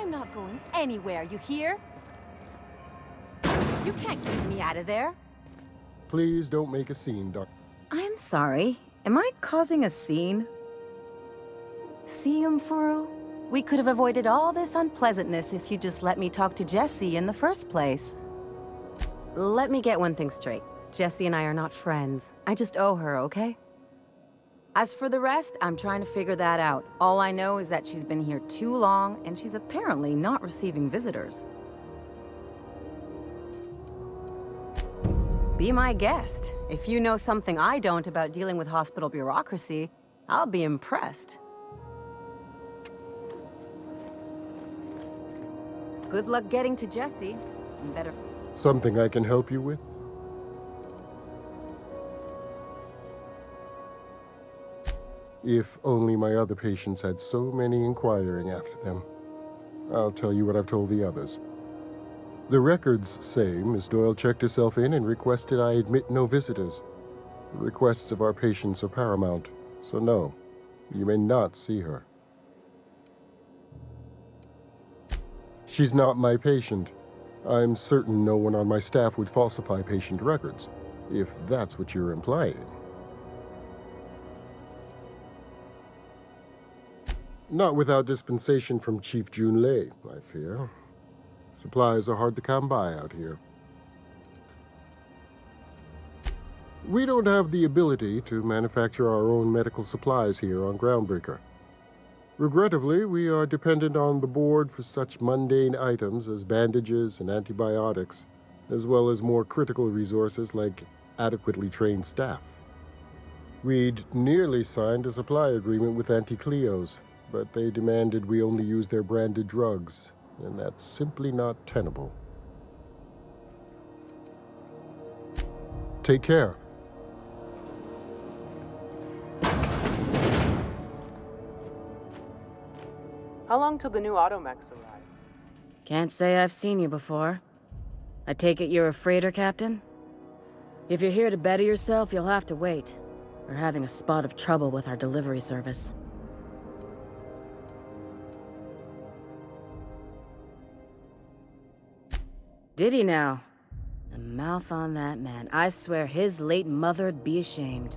I'm not going anywhere, you hear? You can't get me out of there. Please don't make a scene, Doc. I'm sorry. Am I causing a scene? See, Umfuru? We could have avoided all this unpleasantness if you just let me talk to Jessie in the first place. Let me get one thing straight. Jessie and I are not friends. I just owe her, okay? As for the rest, I'm trying to figure that out. All I know is that she's been here too long, and she's apparently not receiving visitors. Be my guest. If you know something I don't about dealing with hospital bureaucracy, I'll be impressed. Good luck getting to Jessie. Better. Something I can help you with? If only my other patients had so many inquiring after them. I'll tell you what I've told the others. The records say Miss Doyle checked herself in and requested I admit no visitors. The requests of our patients are paramount, so no, you may not see her. She's not my patient. I'm certain no one on my staff would falsify patient records, if that's what you're implying. Not without dispensation from Chief Junlei, I fear. Supplies are hard to come by out here. We don't have the ability to manufacture our own medical supplies here on Groundbreaker. Regrettably, we are dependent on the board for such mundane items as bandages and antibiotics, as well as more critical resources like adequately trained staff. We'd nearly signed a supply agreement with Anti-Cleos, but they demanded we only use their branded drugs, and that's simply not tenable. Take care. How long till the new Automechs arrive? Can't say I've seen you before. I take it you're a freighter captain? If you're here to better yourself, you'll have to wait. We're having a spot of trouble with our delivery service. Did he now? The mouth on that man. I swear his late mother'd be ashamed.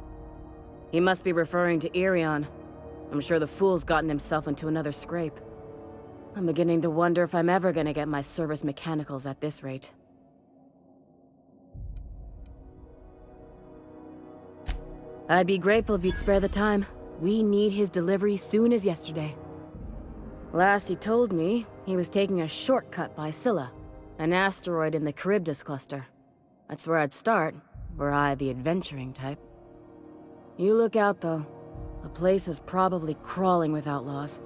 He must be referring to Irion. I'm sure the fool's gotten himself into another scrape. I'm beginning to wonder if I'm ever gonna get my service mechanicals at this rate. I'd be grateful if you'd spare the time. We need his delivery soon as yesterday. Last he told me, he was taking a shortcut by Scylla, an asteroid in the Charybdis cluster. That's where I'd start, were I the adventuring type. You look out, though. The place is probably crawling with outlaws.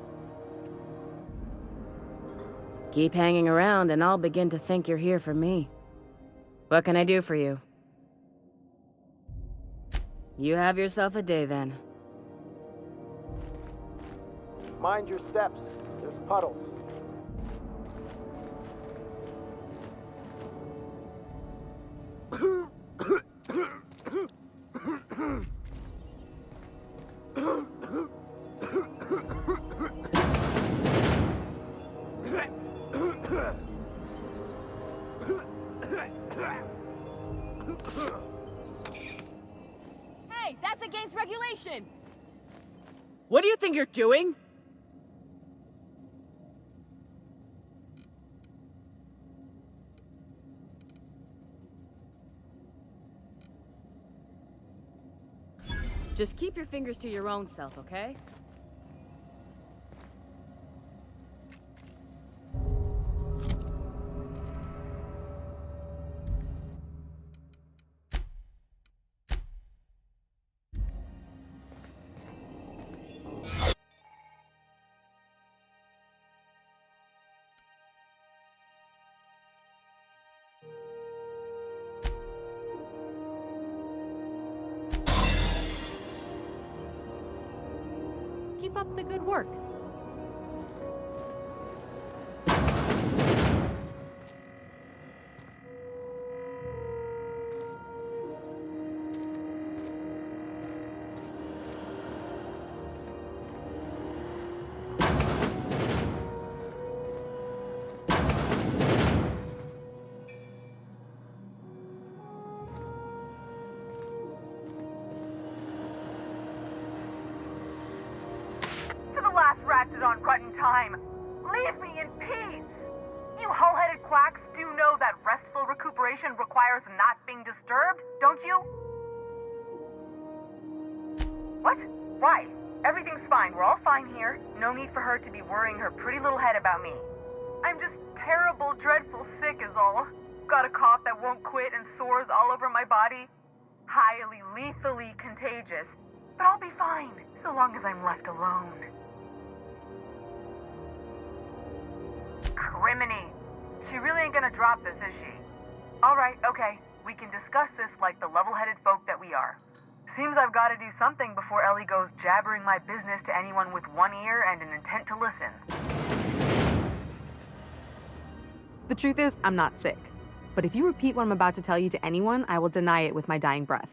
Keep hanging around and I'll begin to think you're here for me. What can I do for you? You have yourself a day, then. Mind your steps. There's puddles. Hey, that's against regulation! What do you think you're doing? Just keep your fingers to your own self, okay? Keep up the good work. on Rut in time. Leave me in peace! You hull-headed quacks do know that restful recuperation requires not being disturbed, don't you? What? Why? Everything's fine. We're all fine here. No need for her to be worrying her pretty little head about me. I'm just terrible, dreadful sick is all. Got a cough that won't quit and sores all over my body. Highly, lethally contagious. But I'll be fine, so long as I'm left alone. Criminy. She really ain't gonna drop this, is she? Alright, okay. We can discuss this like the level-headed folk that we are. Seems I've gotta do something before Ellie goes jabbering my business to anyone with one ear and an intent to listen. The truth is, I'm not sick. But if you repeat what I'm about to tell you to anyone, I will deny it with my dying breath.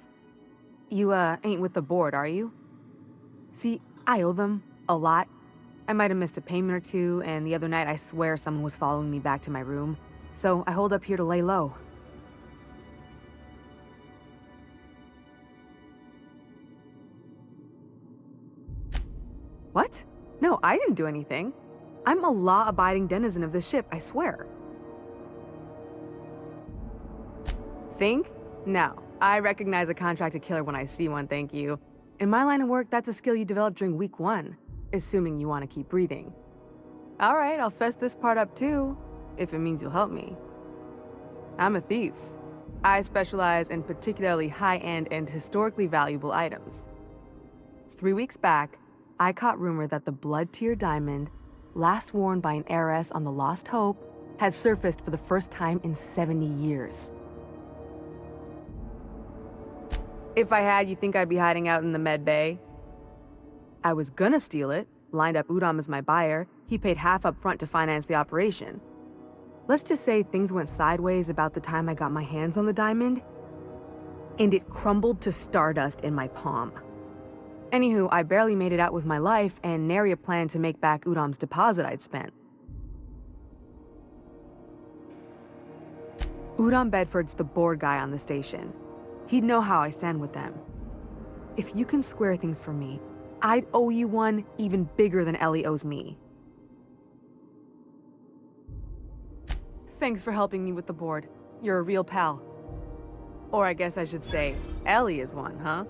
You, ain't with the board, are you? See, I owe them a lot. I might have missed a payment or two, and the other night I swear someone was following me back to my room. So I hold up here to lay low. What? No, I didn't do anything. I'm a law-abiding denizen of this ship, I swear. Think? No. I recognize a contracted killer when I see one, thank you. In my line of work, that's a skill you develop during week 1, assuming you want to keep breathing. All right, I'll fess this part up too, if it means you'll help me. I'm a thief. I specialize in particularly high-end and historically valuable items. 3 weeks back, I caught rumor that the Blood Tier diamond, last worn by an heiress on the Lost Hope, had surfaced for the first time in 70 years. If I had, you think I'd be hiding out in the med bay? I was gonna steal it, lined up Udom as my buyer. He paid half up front to finance the operation. Let's just say things went sideways about the time I got my hands on the diamond, and it crumbled to stardust in my palm. Anywho, I barely made it out with my life, and nary a plan to make back Udom's deposit I'd spent. Udom Bedford's the board guy on the station. He'd know how I stand with them. If you can square things for me, I'd owe you one even bigger than Ellie owes me. Thanks for helping me with the board. You're a real pal. Or I guess I should say, Ellie is one, huh?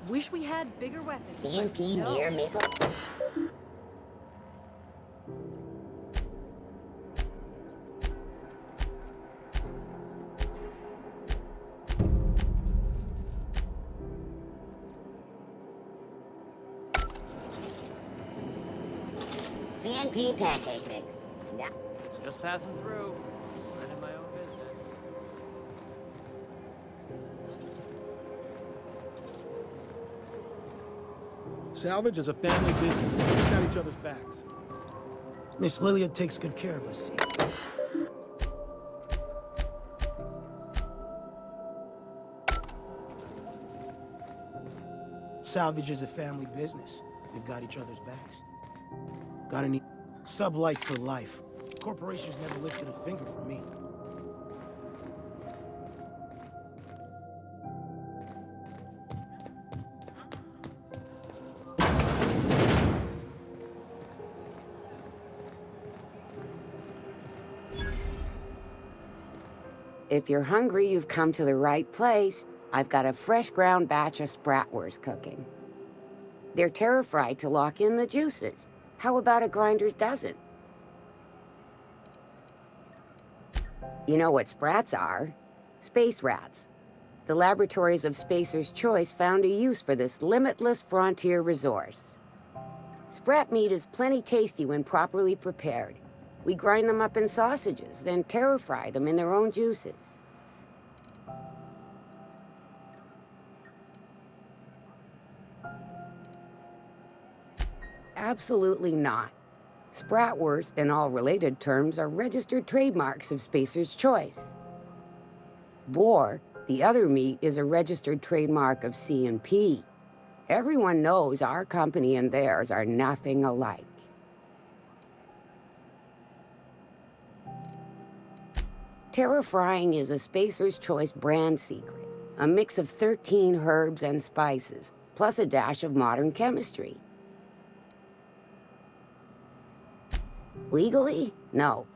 Wish we had bigger weapons. CMP near Maple. CNP pancake mix. Yeah. Just passing through. Minding my own business. Salvage is a family business. We've got each other's backs. Miss Lilia takes good care of us. Salvage is a family business. We've got each other's backs. Got any sub-life for life. Corporations never lifted a finger for me. If you're hungry, you've come to the right place. I've got a fresh ground batch of spratwurst cooking. They're terra-fried to lock in the juices. How about a grinder's dozen? You know what sprats are? Space rats. The laboratories of Spacer's Choice found a use for this limitless frontier resource. Sprat meat is plenty tasty when properly prepared. We grind them up in sausages, then terra-fry them in their own juices. Absolutely not. Spratwurst and all related terms are registered trademarks of Spacer's Choice. Boar, the other meat, is a registered trademark of C&P. Everyone knows our company and theirs are nothing alike. Terra Frying is a Spacer's Choice brand secret, a mix of 13 herbs and spices, plus a dash of modern chemistry. Legally? No.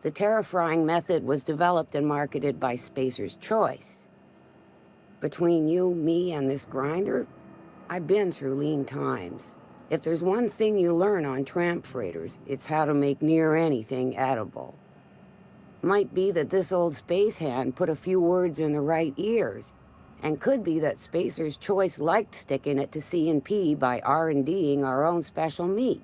The Terra Frying method was developed and marketed by Spacer's Choice. Between you, me, and this grinder, I've been through lean times. If there's one thing you learn on tramp freighters, it's how to make near anything edible. Might be that this old space hand put a few words in the right ears, and could be that Spacer's Choice liked sticking it to C&P by R&D'ing our own special meat.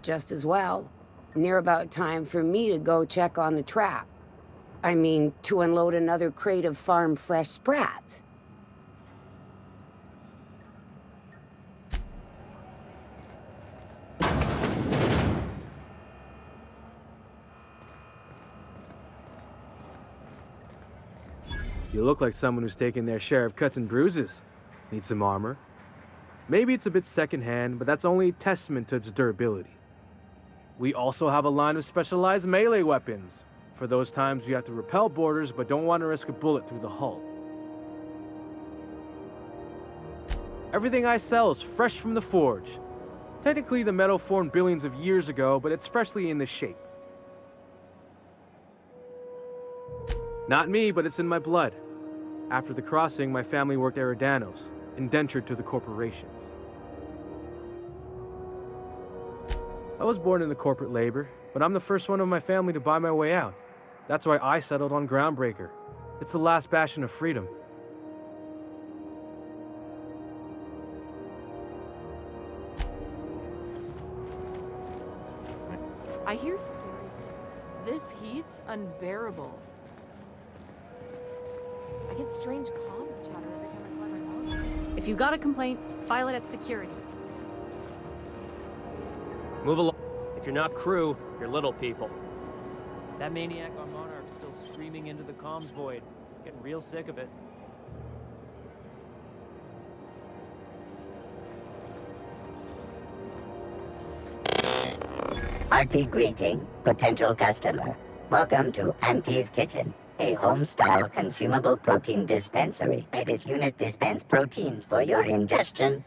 Just as well, near about time for me to go check on the trap. I mean, to unload another crate of farm-fresh sprats. You look like someone who's taken their share of cuts and bruises. Need some armor? Maybe it's a bit secondhand, but that's only a testament to its durability. We also have a line of specialized melee weapons, for those times you have to repel boarders but don't want to risk a bullet through the hull. Everything I sell is fresh from the forge. Technically, the metal formed billions of years ago, but it's freshly in this shape. Not me, but it's in my blood. After the crossing, my family worked Eridanos, indentured to the corporations. I was born into corporate labor, but I'm the first one of my family to buy my way out. That's why I settled on Groundbreaker. It's the last bastion of freedom. I hear scary. This heat's unbearable. I get strange comms chatter every time I fly my phone. If you've got a complaint, file it at security. Move along. If you're not crew, you're little people. That maniac on Monarch's still screaming into the comms void. Getting real sick of it. Hearty greeting, potential customer. Welcome to Auntie's Kitchen, a home-style consumable protein dispensary. This unit dispense proteins for your ingestion.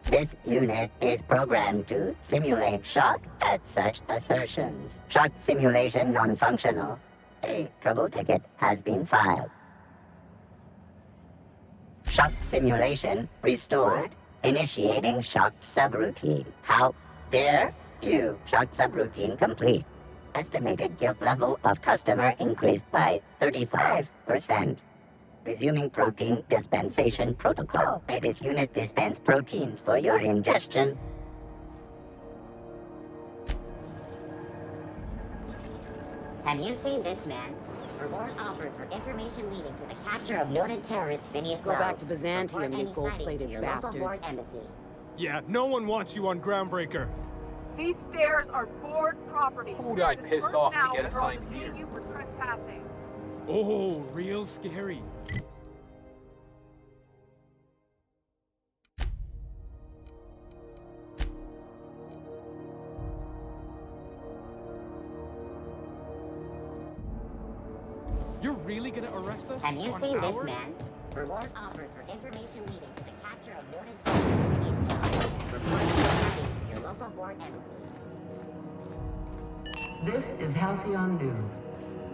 This unit is programmed to simulate shock at such assertions. Shock simulation non-functional. A trouble ticket has been filed. Shock simulation restored. Initiating shock subroutine. How dare you? Shock subroutine complete. Estimated guilt level of customer increased by 35%. Resuming protein dispensation protocol. May this unit dispense proteins for your ingestion. Have you seen this man? Reward offered for information leading to the capture of noted terrorist Phineas Go back to Byzantium, you Report any sightings to gold-plated your local bastards. board embassy. Yeah, no one wants you on Groundbreaker. These stairs are board property. Who'd I piss Disperse off to now get or I'll assigned detain here? you for trespassing. Oh, real scary. You're really gonna arrest us? Have you on seen this ours? man? Reward offered for information leading to the capture of noted terrorist Phineas Report any sightings to your local board embassy. This is Halcyon News.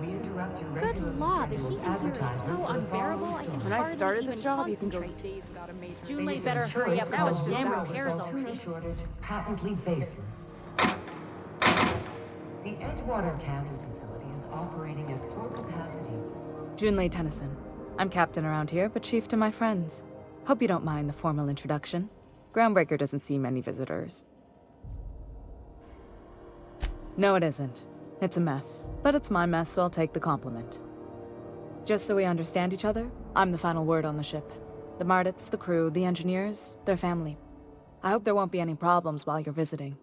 We interrupt your regularly scheduled advertisement for the following story. When I started this job, you can go days without a major. Julie better hurry up. That was damn repairs Tuna shortage patently baseless. The Edgewater canning facility is operating at full capacity. Junlei Tennyson. I'm captain around here, but chief to my friends. Hope you don't mind the formal introduction. Groundbreaker doesn't see many visitors. No, it isn't. It's a mess. But it's my mess, so I'll take the compliment. Just so we understand each other, I'm the final word on the ship. The Mardits, the crew, the engineers, their family. I hope there won't be any problems while you're visiting.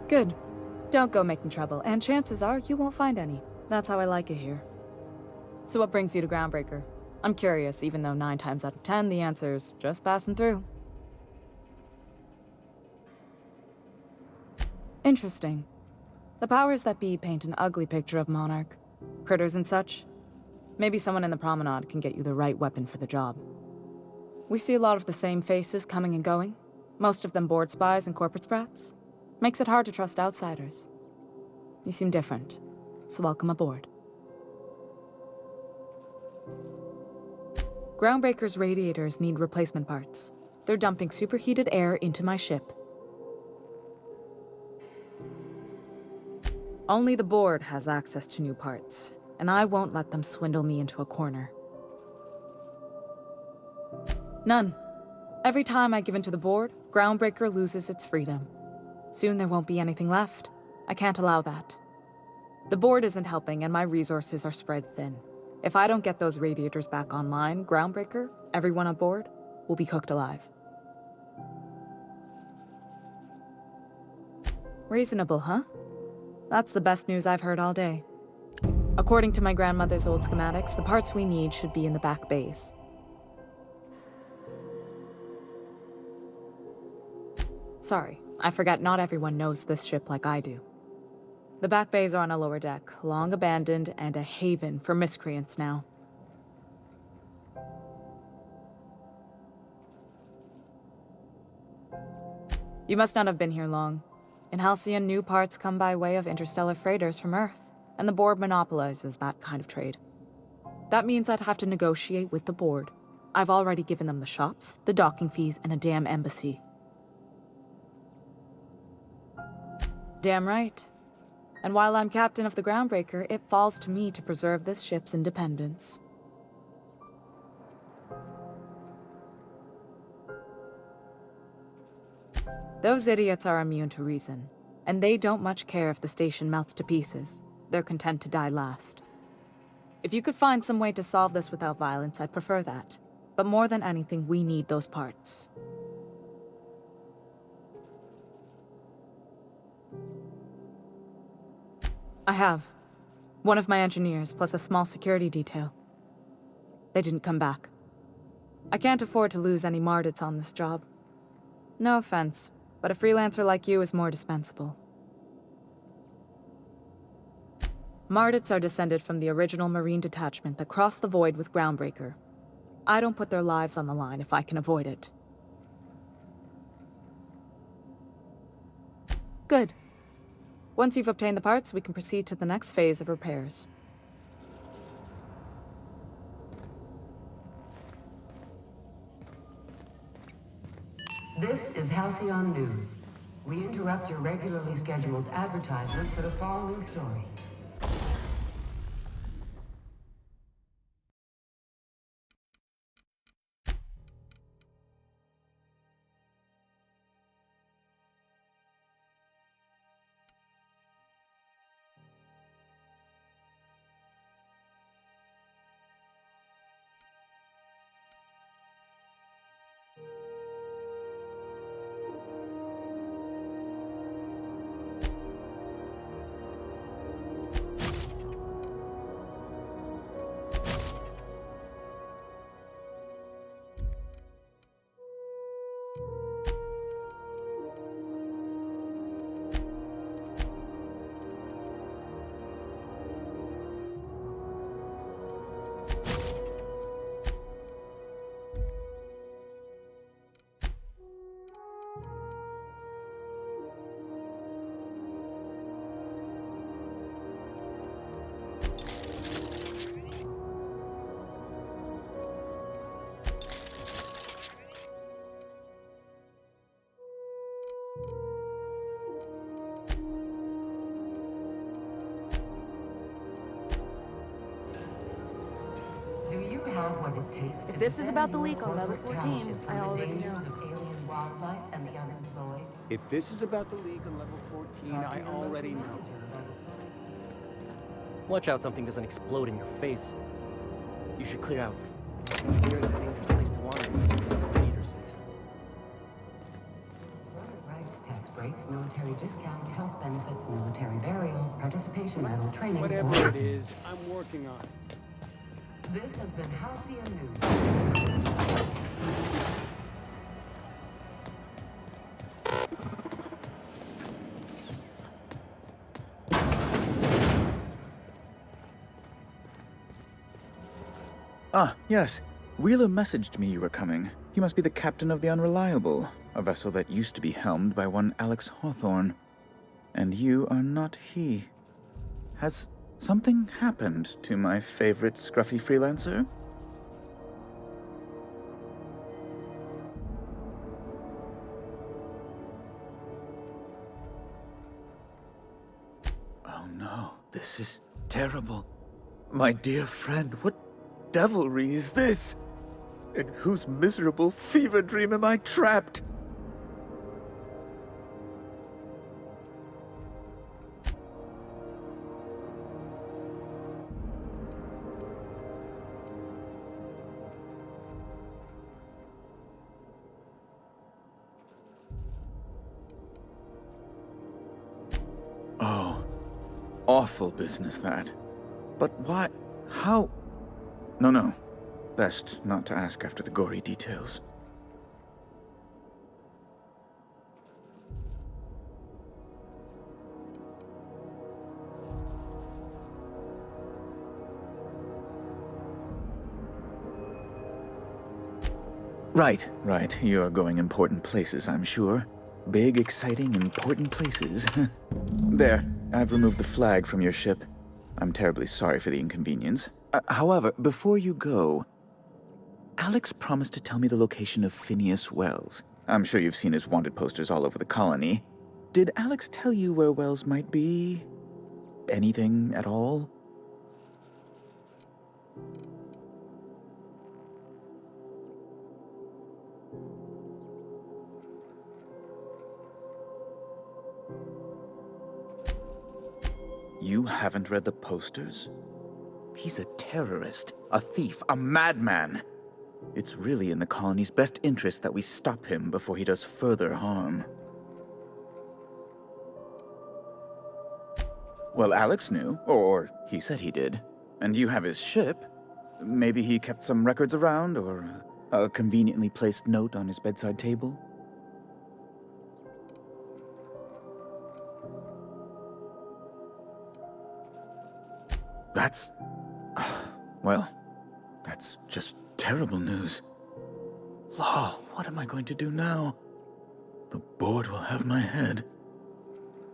Good. Don't go making trouble, and chances are you won't find any. That's how I like it here. So what brings you to Groundbreaker? I'm curious, even though 9 times out of 10 the answer's just passing through. Interesting. The powers that be paint an ugly picture of Monarch. Critters and such. Maybe someone in the promenade can get you the right weapon for the job. We see a lot of the same faces coming and going. Most of them board spies and corporate sprats. Makes it hard to trust outsiders. You seem different, so welcome aboard. Groundbreaker's radiators need replacement parts. They're dumping superheated air into my ship. Only the board has access to new parts, and I won't let them swindle me into a corner. None. Every time I give in to the board, Groundbreaker loses its freedom. Soon there won't be anything left. I can't allow that. The board isn't helping, and my resources are spread thin. If I don't get those radiators back online, Groundbreaker, everyone on board, will be cooked alive. Reasonable, huh? That's the best news I've heard all day. According to my grandmother's old schematics, the parts we need should be in the back bays. Sorry, I forgot not everyone knows this ship like I do. The back bays are on a lower deck, long abandoned and a haven for miscreants now. You must not have been here long. In Halcyon, new parts come by way of interstellar freighters from Earth, and the board monopolizes that kind of trade. That means I'd have to negotiate with the board. I've already given them the shops, the docking fees, and a damn embassy. Damn right. And while I'm captain of the Groundbreaker, it falls to me to preserve this ship's independence. Those idiots are immune to reason, and they don't much care if the station melts to pieces. They're content to die last. If you could find some way to solve this without violence, I'd prefer that. But more than anything, we need those parts. I have. One of my engineers, plus a small security detail. They didn't come back. I can't afford to lose any Mardits on this job. No offense, but a freelancer like you is more dispensable. Mardits are descended from the original Marine detachment that crossed the void with Groundbreaker. I don't put their lives on the line if I can avoid it. Good. Once you've obtained the parts, we can proceed to the next phase of repairs. This is Halcyon News. We interrupt your regularly scheduled advertisement for the following story. Have what it takes If this is about the leak on level 14, I already know. Of alien wildlife and the unemployed. If this is about the League on level 14, I already know. Watch out something doesn't explode in your face. You should clear out. Here is a dangerous place to wander. Leaders fixed. Rights, tax breaks, military discount, health benefits, military burial, participation medal, training. Whatever it is, I'm working on it. This has been Halcyon News. Ah, yes. Wheeler messaged me you were coming. He must be the captain of the Unreliable, a vessel that used to be helmed by one Alex Hawthorne. And you are not he. Has something happened to my favorite scruffy freelancer? Oh no, this is terrible. My dear friend, what devilry is this? In whose miserable fever dream am I trapped? Oh, awful business that. But why? How? No. Best not to ask after the gory details. Right. You're going important places, I'm sure. Big, exciting, important places. There, I've removed the flag from your ship. I'm terribly sorry for the inconvenience. However, before you go, Alex promised to tell me the location of Phineas Wells. I'm sure you've seen his wanted posters all over the colony. Did Alex tell you where Wells might be? Anything at all? You haven't read the posters? He's a terrorist, a thief, a madman. It's really in the colony's best interest that we stop him before he does further harm. Well, Alex knew, or he said he did. And you have his ship. Maybe he kept some records around, or a conveniently placed note on his bedside table. That's... well, that's just terrible news. Law, what am I going to do now? The board will have my head.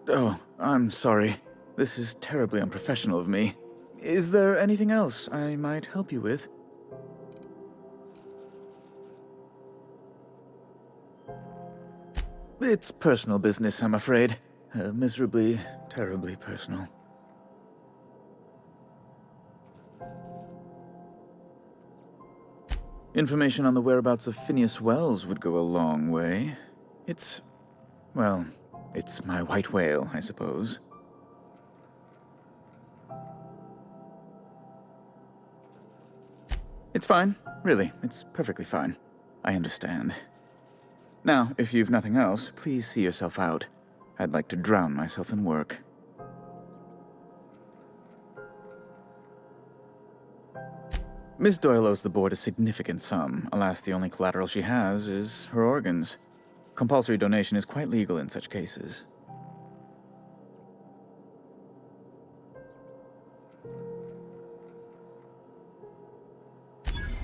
Oh, I'm sorry. This is terribly unprofessional of me. Is there anything else I might help you with? It's personal business, I'm afraid. Miserably, terribly personal. Information on the whereabouts of Phineas Wells would go a long way. It's my white whale, I suppose. It's fine. Really, it's perfectly fine. I understand. Now, if you've nothing else, please see yourself out. I'd like to drown myself in work. Miss Doyle owes the board a significant sum. Alas, the only collateral she has is her organs. Compulsory donation is quite legal in such cases.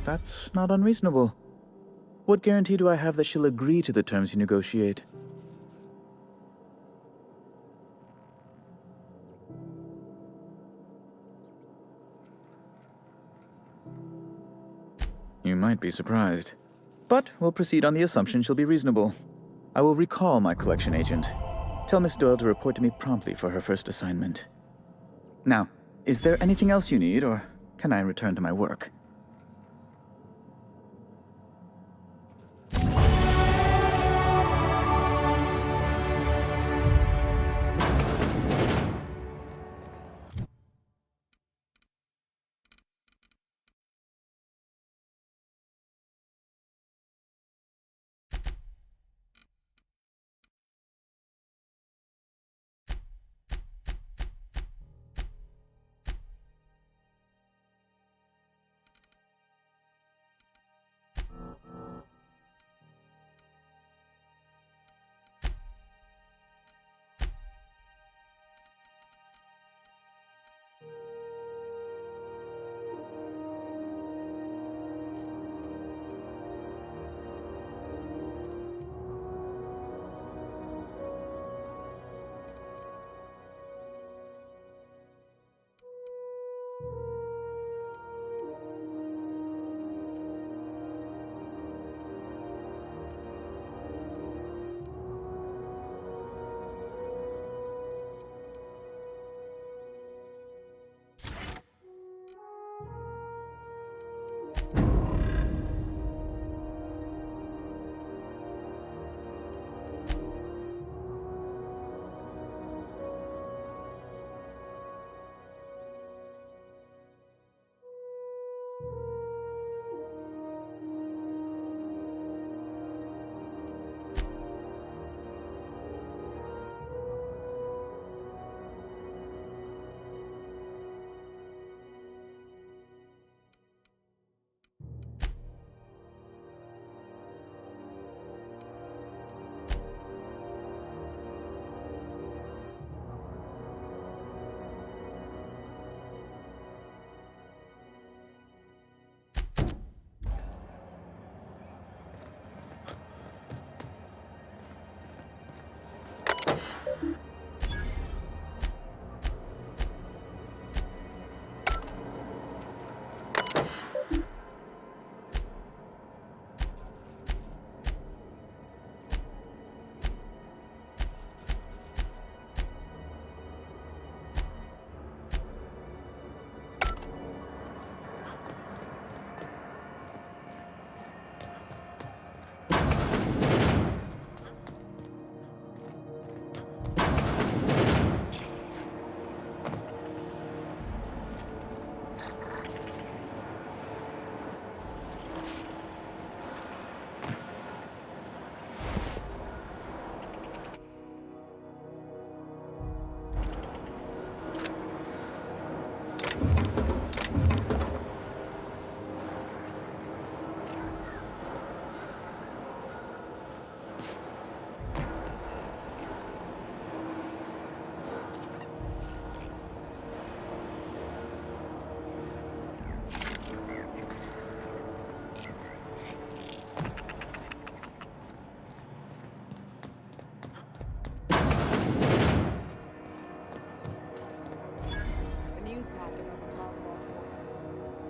That's not unreasonable. What guarantee do I have that she'll agree to the terms you negotiate? You might be surprised. But we'll proceed on the assumption she'll be reasonable. I will recall my collection agent. Tell Miss Doyle to report to me promptly for her first assignment. Now, is there anything else you need, or can I return to my work?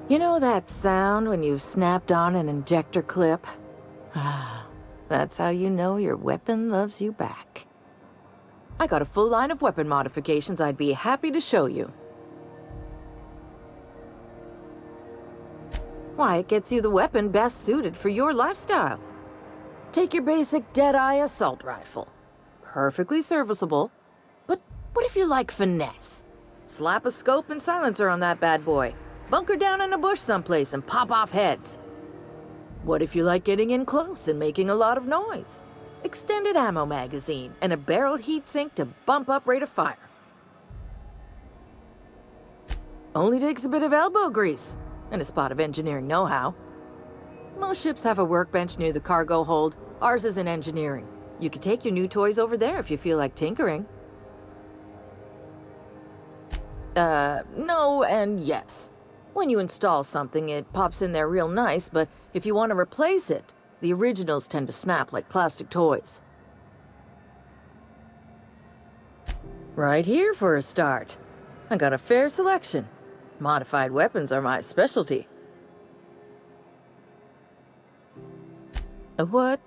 You know that sound when you've snapped on an injector clip? Ah, that's how you know your weapon loves you back. I got a full line of weapon modifications I'd be happy to show you. Why, it gets you the weapon best suited for your lifestyle. Take your basic Deadeye assault rifle. Perfectly serviceable. But what if you like finesse? Slap a scope and silencer on that bad boy. Bunker down in a bush someplace and pop off heads. What if you like getting in close and making a lot of noise? Extended ammo magazine and a barrel heatsink to bump up rate of fire. Only takes a bit of elbow grease and a spot of engineering know-how. Most ships have a workbench near the cargo hold. Ours is in engineering. You could take your new toys over there if you feel like tinkering. No and yes. When you install something, it pops in there real nice, but if you want to replace it, the originals tend to snap like plastic toys. Right here for a start. I got a fair selection. Modified weapons are my specialty. A what?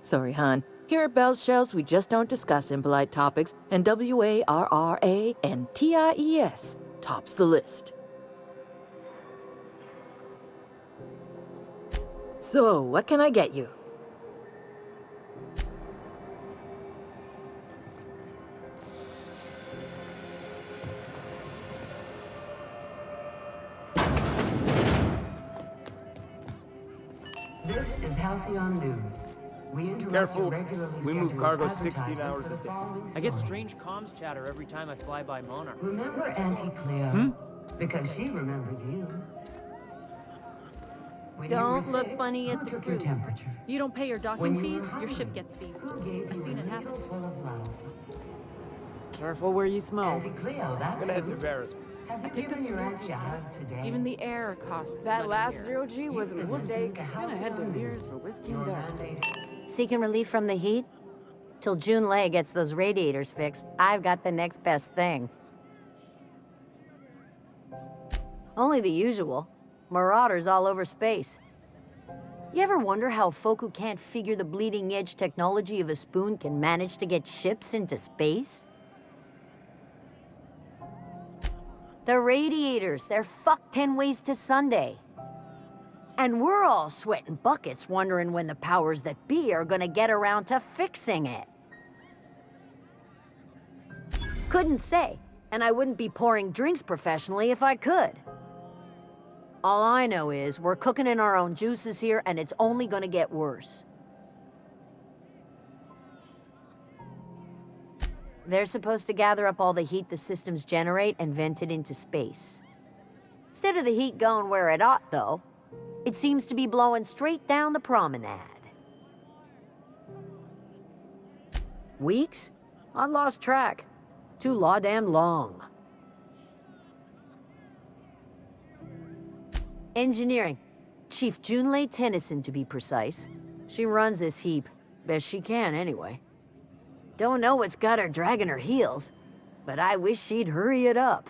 Sorry, hon. Here at Bell's Shells, we just don't discuss impolite topics, and WARRANTIES tops the list. So, what can I get you? This is Halcyon News. We interrupt Careful. your regularly We move scheduled cargo 16 advertisement hours for a the day. following I get story. strange comms chatter every time I fly by Monarch. Remember Auntie Cleo? Hmm? Because she remembers you. When Don't you were look sick, funny who at the took crew. your temperature? You don't pay your When docking you were fees, your ship hungry, gets seized. who gave I've you seen a it happen. needle full of love? Careful where you smoke. Auntie Cleo, that's Gonna head who. to Varys. Have you picked up given your some auntie a hug today? Even the air costs That money last here. zero-G was a You've been mistake. listening to Gonna head to Halcyon Mears News. for whiskey Your and darts. mandate. Seeking relief from the heat? Till June Lay gets those radiators fixed, I've got the next best thing. Only the usual. Marauders all over space. You ever wonder how folk who can't figure the bleeding edge technology of a spoon can manage to get ships into space? The radiators, they're fucked 10 ways to Sunday. And we're all sweating buckets wondering when the powers that be are gonna get around to fixing it. Couldn't say, and I wouldn't be pouring drinks professionally if I could. All I know is we're cooking in our own juices here, and it's only gonna get worse. They're supposed to gather up all the heat the systems generate and vent it into space. Instead of the heat going where it ought, though, it seems to be blowing straight down the promenade. Weeks? I lost track. Too law-damn long. Engineering. Chief Junlei Tennyson, to be precise. She runs this heap. Best she can, anyway. Don't know what's got her dragging her heels, but I wish she'd hurry it up.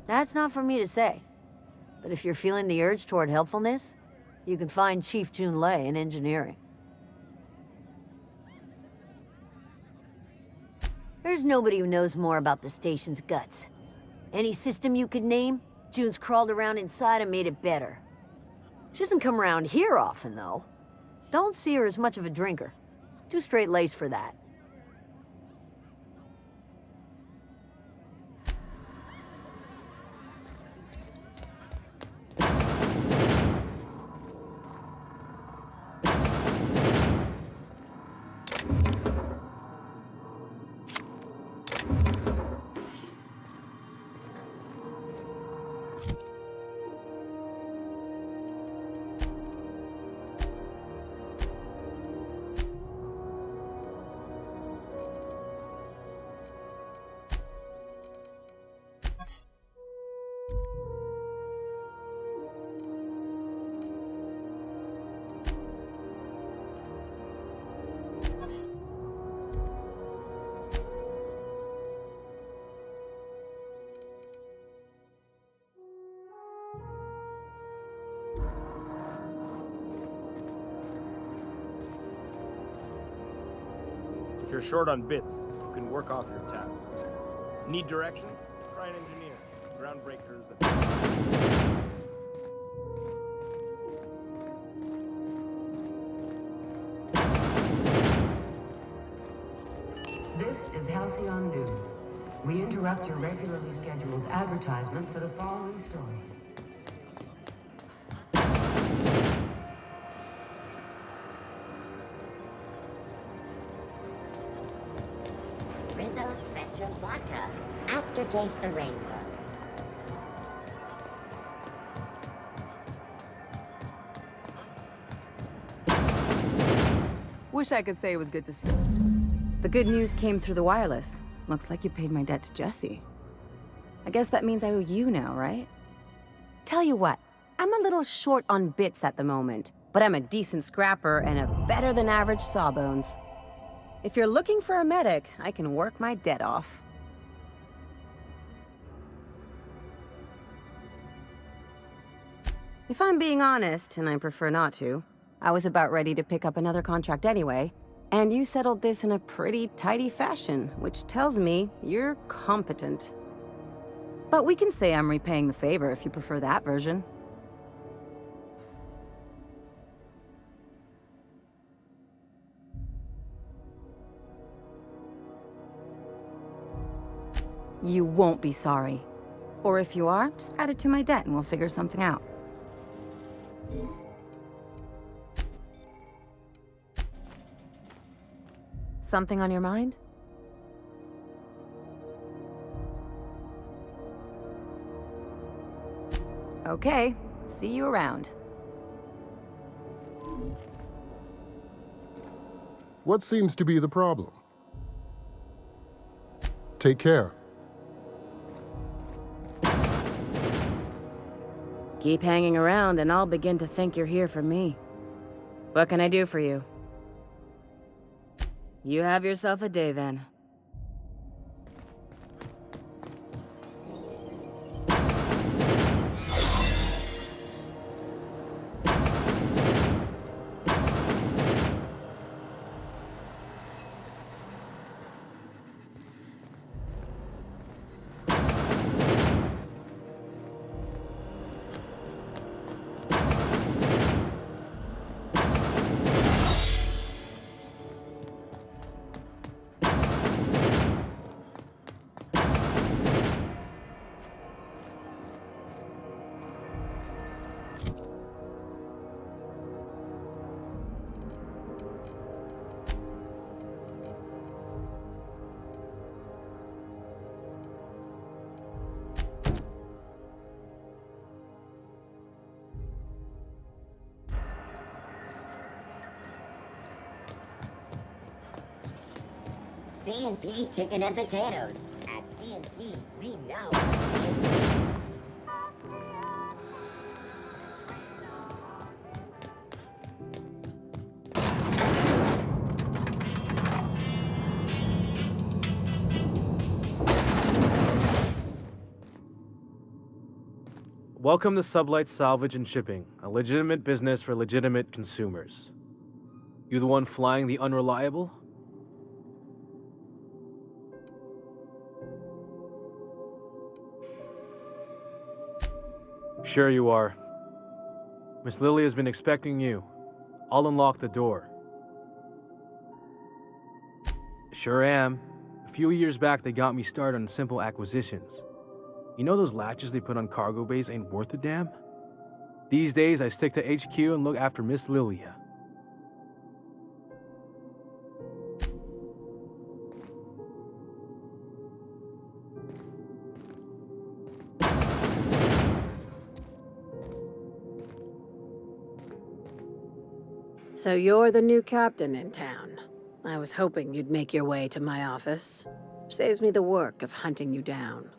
That's not for me to say. But if you're feeling the urge toward helpfulness, you can find Chief Junlei in engineering. There's nobody who knows more about the station's guts. Any system you could name, June's crawled around inside and made it better. She doesn't come around here often, though. Don't see her as much of a drinker. Too straight-laced for that. If you're short on bits, you can work off your tab. Need directions? Try an engineer. Groundbreakers at This is Halcyon News. We interrupt your regularly scheduled advertisement for the following story. Rizzo Spectrum Vodka. Aftertaste the rainbow. Wish I could say it was good to see you. The good news came through the wireless. Looks like you paid my debt to Jesse. I guess that means I owe you now, right? Tell you what, I'm a little short on bits at the moment, but I'm a decent scrapper and a better-than-average sawbones. If you're looking for a medic, I can work my debt off. If I'm being honest, and I prefer not to, I was about ready to pick up another contract anyway, and you settled this in a pretty tidy fashion, which tells me you're competent. But we can say I'm repaying the favor if you prefer that version. You won't be sorry. Or if you are, just add it to my debt and we'll figure something out. Something on your mind? Okay, see you around. What seems to be the problem? Take care. Keep hanging around and I'll begin to think you're here for me. What can I do for you? You have yourself a day then. C&P chicken and potatoes. At C&P, we know. Welcome to Sublight Salvage and Shipping, a legitimate business for legitimate consumers. You the one flying the Unreliable? Sure you are. Miss Lily has been expecting you. I'll unlock the door. Sure am. A few years back, they got me started on simple acquisitions. You know those latches they put on cargo bays ain't worth a damn? These days, I stick to HQ and look after Miss Lilia. So you're the new captain in town. I was hoping you'd make your way to my office. Saves me the work of hunting you down.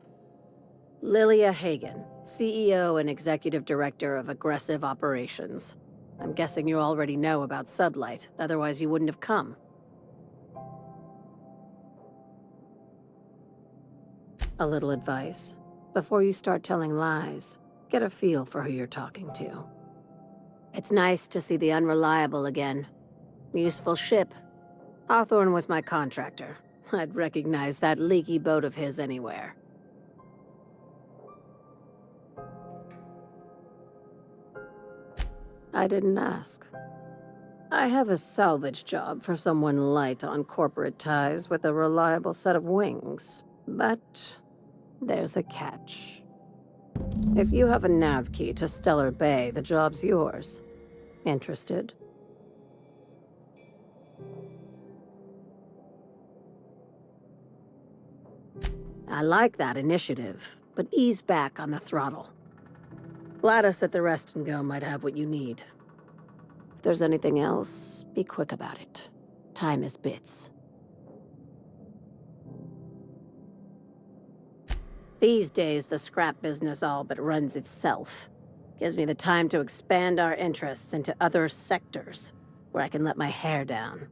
Lilia Hagen, CEO and Executive Director of Aggressive Operations. I'm guessing you already know about Sublight, otherwise you wouldn't have come. A little advice. Before you start telling lies, get a feel for who you're talking to. It's nice to see the Unreliable again. Useful ship. Hawthorne was my contractor. I'd recognize that leaky boat of his anywhere. I didn't ask. I have a salvage job for someone light on corporate ties with a reliable set of wings. But there's a catch. If you have a nav key to Stellar Bay, the job's yours. Interested? I like that initiative, but ease back on the throttle. Gladys at the Rest and Go might have what you need. If there's anything else, be quick about it. Time is bits. These days, the scrap business all but runs itself. Gives me the time to expand our interests into other sectors, where I can let my hair down.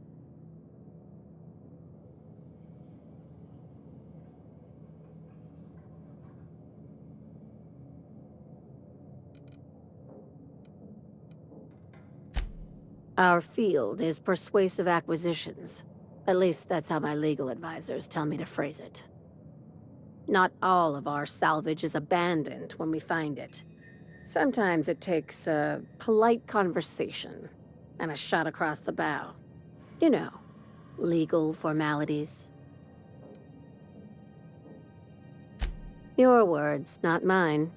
Our field is persuasive acquisitions. At least that's how my legal advisors tell me to phrase it. Not all of our salvage is abandoned when we find it. Sometimes it takes a polite conversation and a shot across the bow. You know, legal formalities. Your words, not mine.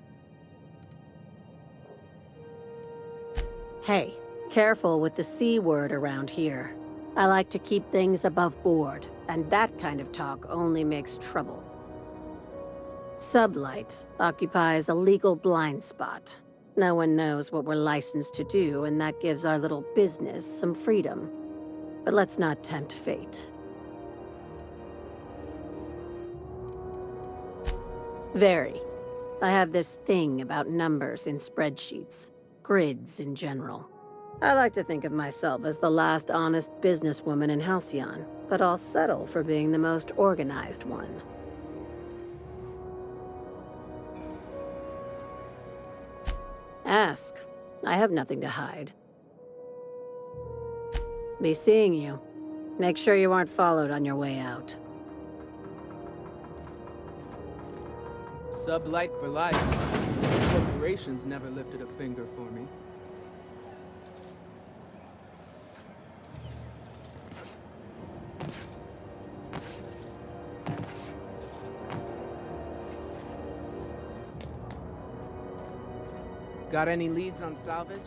Hey. Careful with the C word around here. I like to keep things above board, and that kind of talk only makes trouble. Sublight occupies a legal blind spot. No one knows what we're licensed to do, and that gives our little business some freedom. But let's not tempt fate. Very. I have this thing about numbers in spreadsheets. Grids in general. I like to think of myself as the last honest businesswoman in Halcyon, but I'll settle for being the most organized one. Ask. I have nothing to hide. Be seeing you. Make sure you aren't followed on your way out. Sublight for life. Corporations never lifted a finger for me. Got any leads on salvage?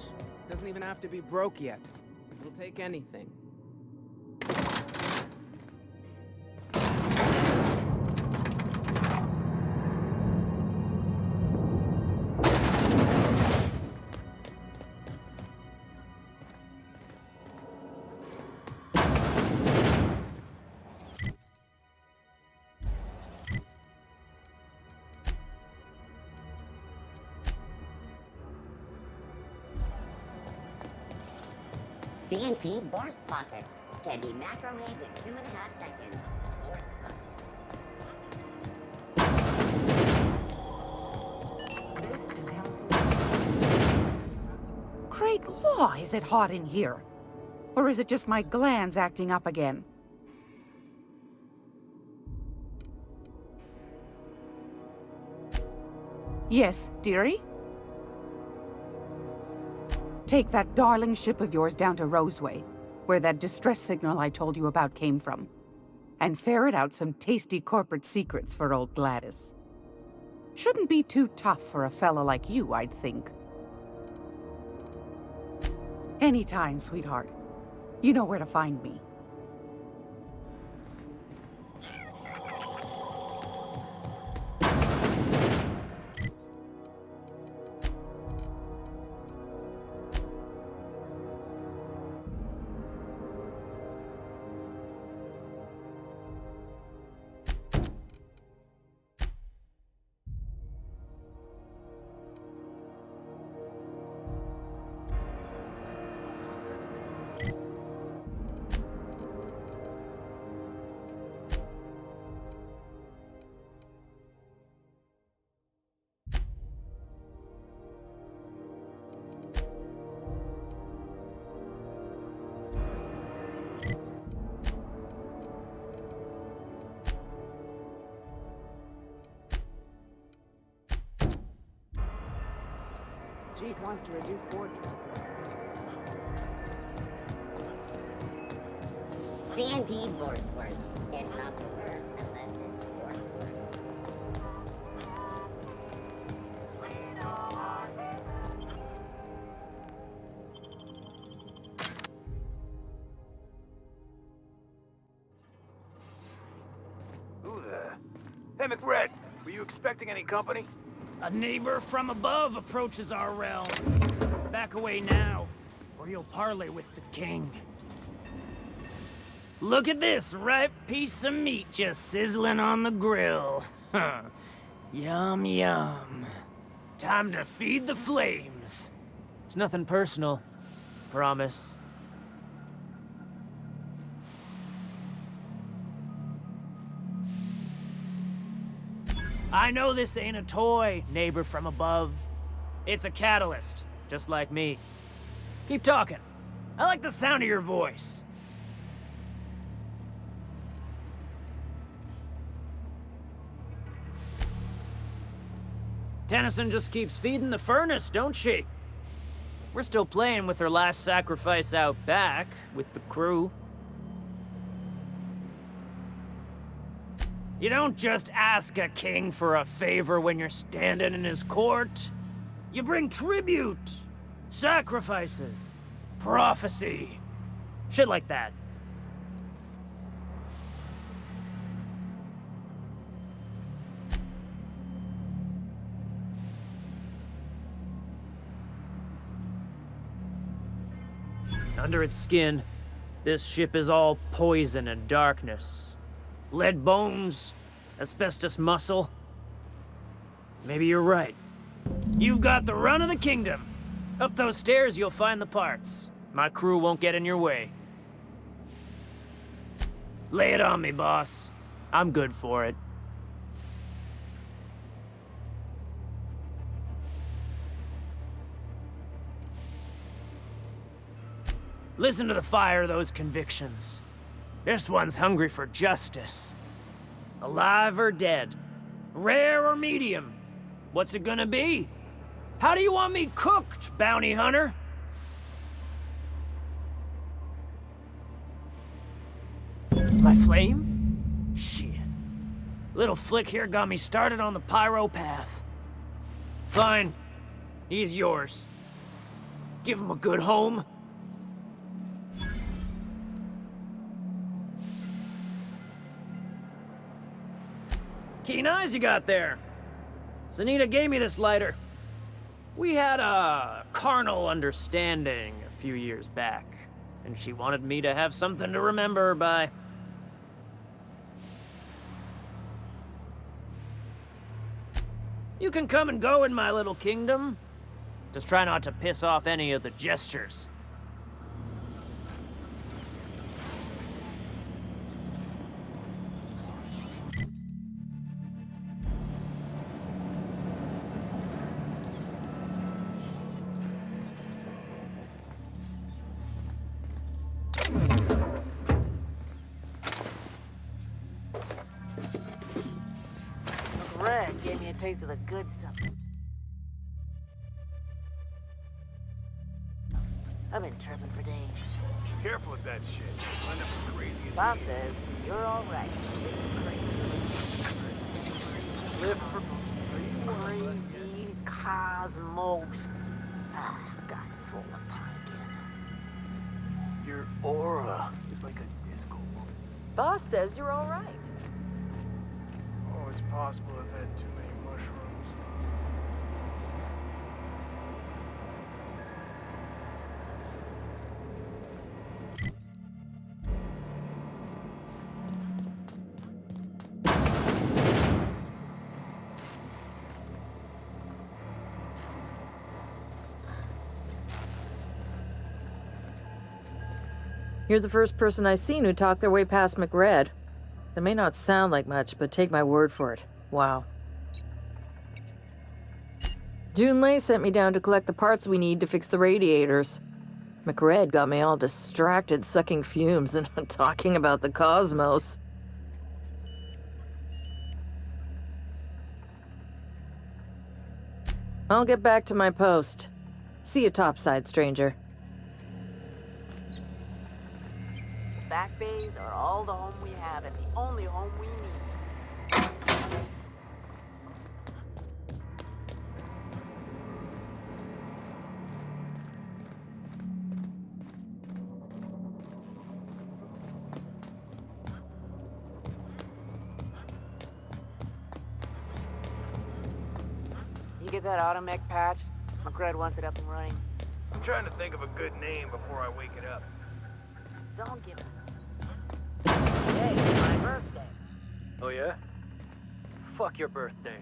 Doesn't even have to be broke yet. We'll take anything. CNP burst pockets can be macrowaved in 2.5 seconds. Great law, is it hot in here? Or is it just my glands acting up again? Yes, dearie? Take that darling ship of yours down to Roseway, where that distress signal I told you about came from, and ferret out some tasty corporate secrets for old Gladys. Shouldn't be too tough for a fella like you, I'd think. Anytime, sweetheart. You know where to find me. Chief wants to reduce board travel. CNP board's worse. It's not the worst unless it's forced worse. Who there? Hey, McRed, were you expecting any company? A neighbor from above approaches our realm. Back away now, or you'll parley with the king. Look at this ripe piece of meat just sizzling on the grill. Yum, yum. Time to feed the flames. It's nothing personal. Promise. I know this ain't a toy, neighbor from above. It's a catalyst, just like me. Keep talking. I like the sound of your voice. Tennyson just keeps feeding the furnace, don't she? We're still playing with her last sacrifice out back, with the crew. You don't just ask a king for a favor when you're standing in his court. You bring tribute, sacrifices, prophecy, shit like that. Under its skin, this ship is all poison and darkness. Lead bones, asbestos muscle. Maybe you're right. You've got the run of the kingdom. Up those stairs, you'll find the parts. My crew won't get in your way. Lay it on me, boss. I'm good for it. Listen to the fire of those convictions. This one's hungry for justice. Alive or dead? Rare or medium? What's it gonna be? How do you want me cooked, bounty hunter? My flame? Shit. Little flick here got me started on the pyro path. Fine. He's yours. Give him a good home. Keen eyes you got there. Zanita gave me this lighter. We had a carnal understanding a few years back, and she wanted me to have something to remember her by. You can come and go in my little kingdom. Just try not to piss off any of the gestures. Red gave me a taste of the good stuff. I've been tripping for days. Careful with that shit. You'll end up as crazy as Bob me. says you're all right. Live for Crazy cosmos. Ah, got swole up time again. your aura is like a disco ball. Boss says you're all right. Oh, it's possible I've had too many mushrooms. You're the first person I've seen who talked their way past McRed. It may not sound like much, but take my word for it. Wow. June Lei sent me down to collect the parts we need to fix the radiators. McRed got me all distracted sucking fumes and talking about the cosmos. I'll get back to my post. See you topside, stranger. Back bays are all the home we have and the only home we need. You get that automech patch? McRed wants it up and running. I'm trying to think of a good name before I wake it up. Don't give it. Today is my birthday. Oh yeah? Fuck your birthday.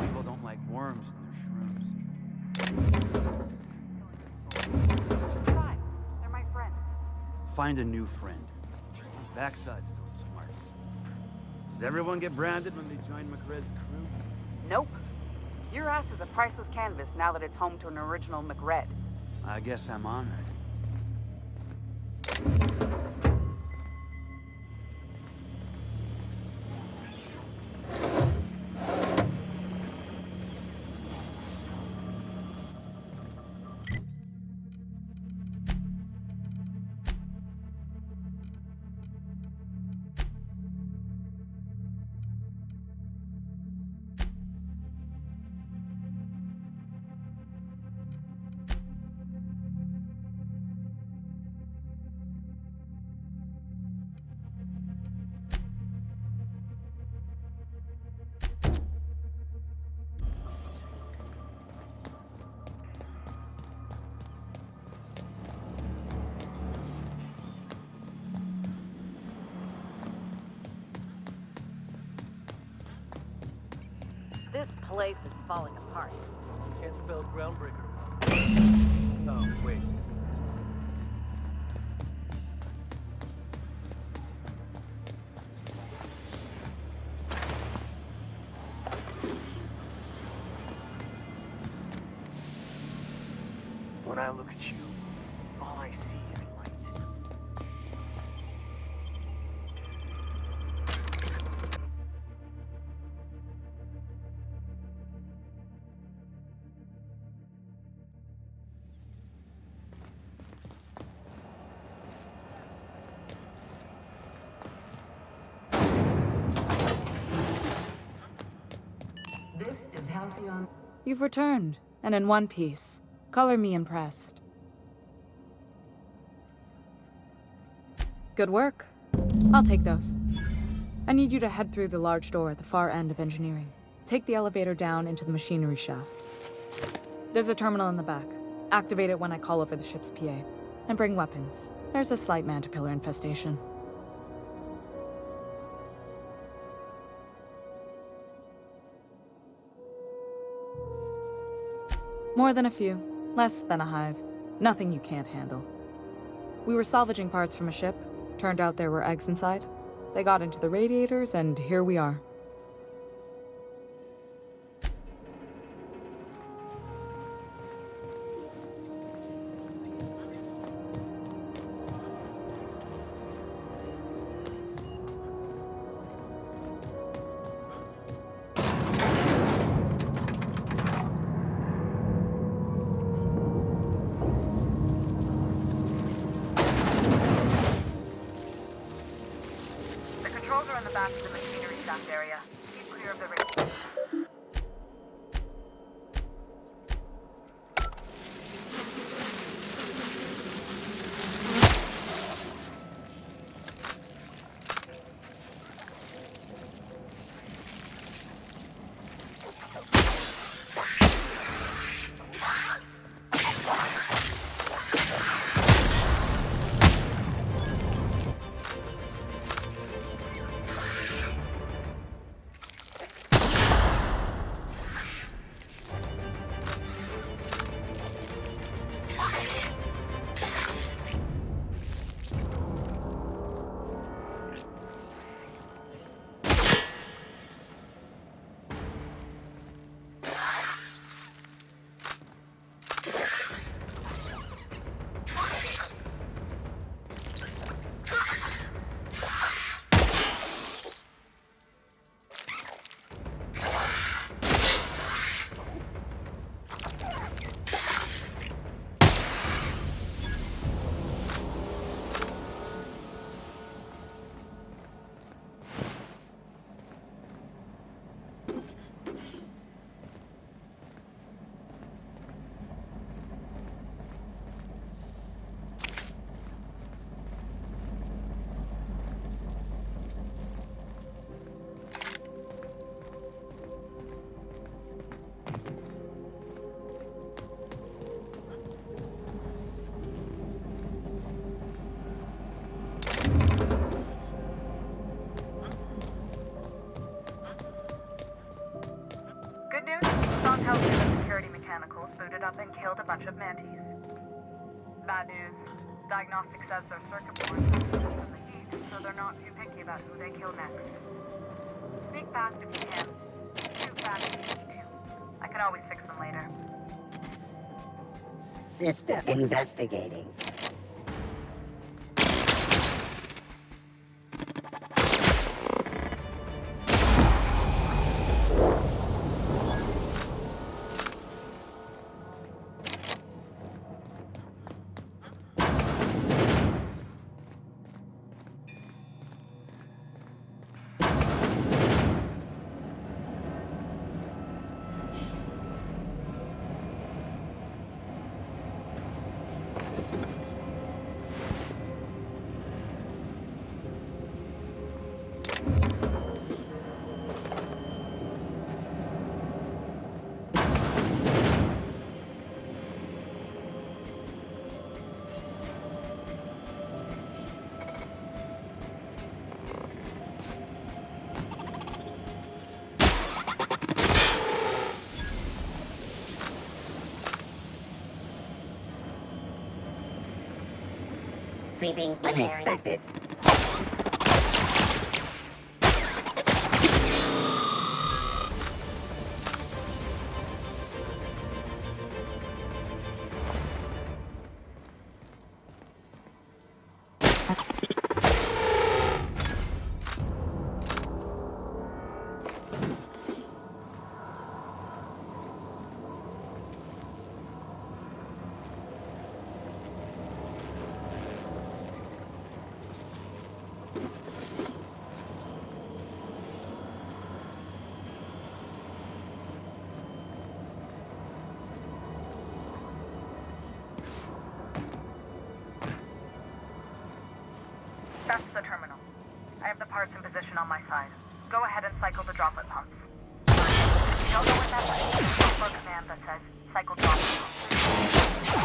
People don't like worms in their shrooms. Besides, they're my friends. Find a new friend. Backside still smarts. Does everyone get branded when they join McRed's crew? Nope. Your ass is a priceless canvas now that it's home to an original McRed. I guess I'm honored. This place is falling apart. Can't spell groundbreaker. Oh, wait. When I look at you, all I see is light. This is Halcyon. You've returned, and in one piece. Color me impressed. Good work. I'll take those. I need you to head through the large door at the far end of engineering. Take the elevator down into the machinery shaft. There's a terminal in the back. Activate it when I call over the ship's PA. And bring weapons. There's a slight Mantipillar infestation. More than a few. Less than a hive. Nothing you can't handle. We were salvaging parts from a ship. Turned out there were eggs inside. They got into the radiators, and here we are. The controls are in the back of the machinery shaft area. tells me that security mechanicals booted up and killed a bunch of mantis. Bad news. Diagnostic says their circuit boards are resistant to the heat, so they're not too picky about who they kill next. Sneak fast if you can. Shoot fast if you need to. I can always fix them later. System investigating. Sweeping unexpected. That's the terminal. I have the parts in position on my side. Go ahead and cycle the droplet pumps. If you don't know what that is, look for a command that says cycle droplet pumps.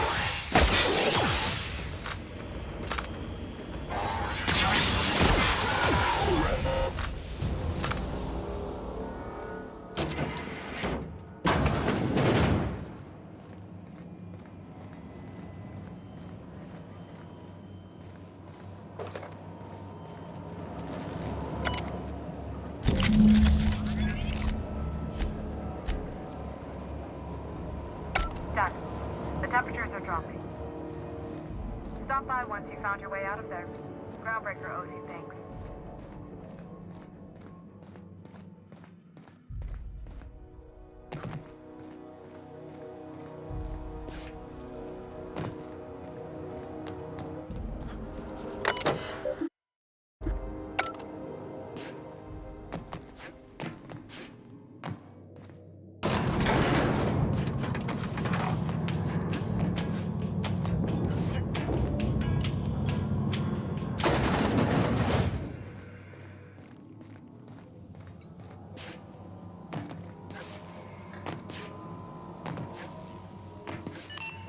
Done. The temperatures are dropping. Stop by once you found your way out of there. Groundbreaker owes you thanks.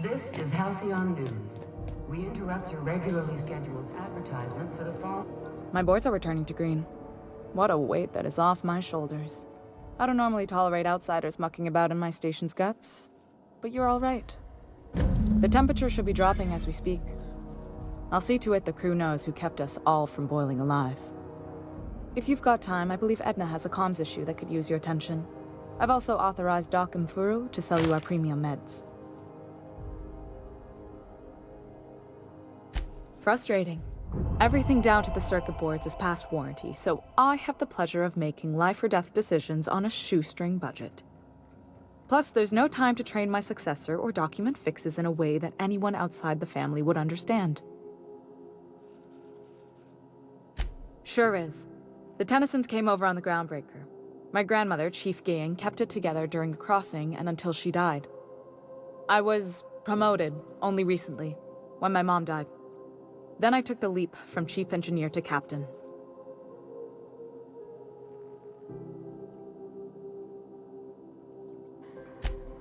This is Halcyon News. We interrupt your regularly scheduled advertisement for the fall. My boards are returning to green. What a weight that is off my shoulders. I don't normally tolerate outsiders mucking about in my station's guts, but you're all right. The temperature should be dropping as we speak. I'll see to it the crew knows who kept us all from boiling alive. If you've got time, I believe Edna has a comms issue that could use your attention. I've also authorized Doc and Furu to sell you our premium meds. Frustrating. Everything down to the circuit boards is past warranty, so I have the pleasure of making life or death decisions on a shoestring budget. Plus, there's no time to train my successor or document fixes in a way that anyone outside the family would understand. Sure is. The Tennysons came over on the Groundbreaker. My grandmother, Chief Gaying, kept it together during the crossing and until she died. I was promoted only recently, when my mom died. Then I took the leap from chief engineer to captain.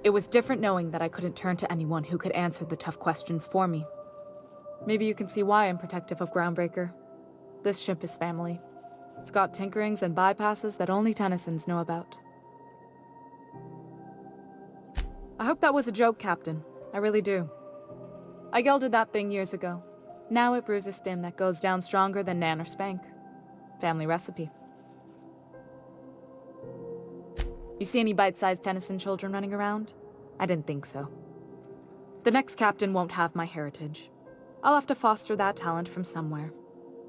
It was different knowing that I couldn't turn to anyone who could answer the tough questions for me. Maybe you can see why I'm protective of Groundbreaker. This ship is family. It's got tinkerings and bypasses that only Tennysons know about. I hope that was a joke, Captain. I really do. I gelded that thing years ago. Now it brews a stim that goes down stronger than Nan or Spank. Family recipe. You see any bite-sized Tennyson children running around? I didn't think so. The next captain won't have my heritage. I'll have to foster that talent from somewhere.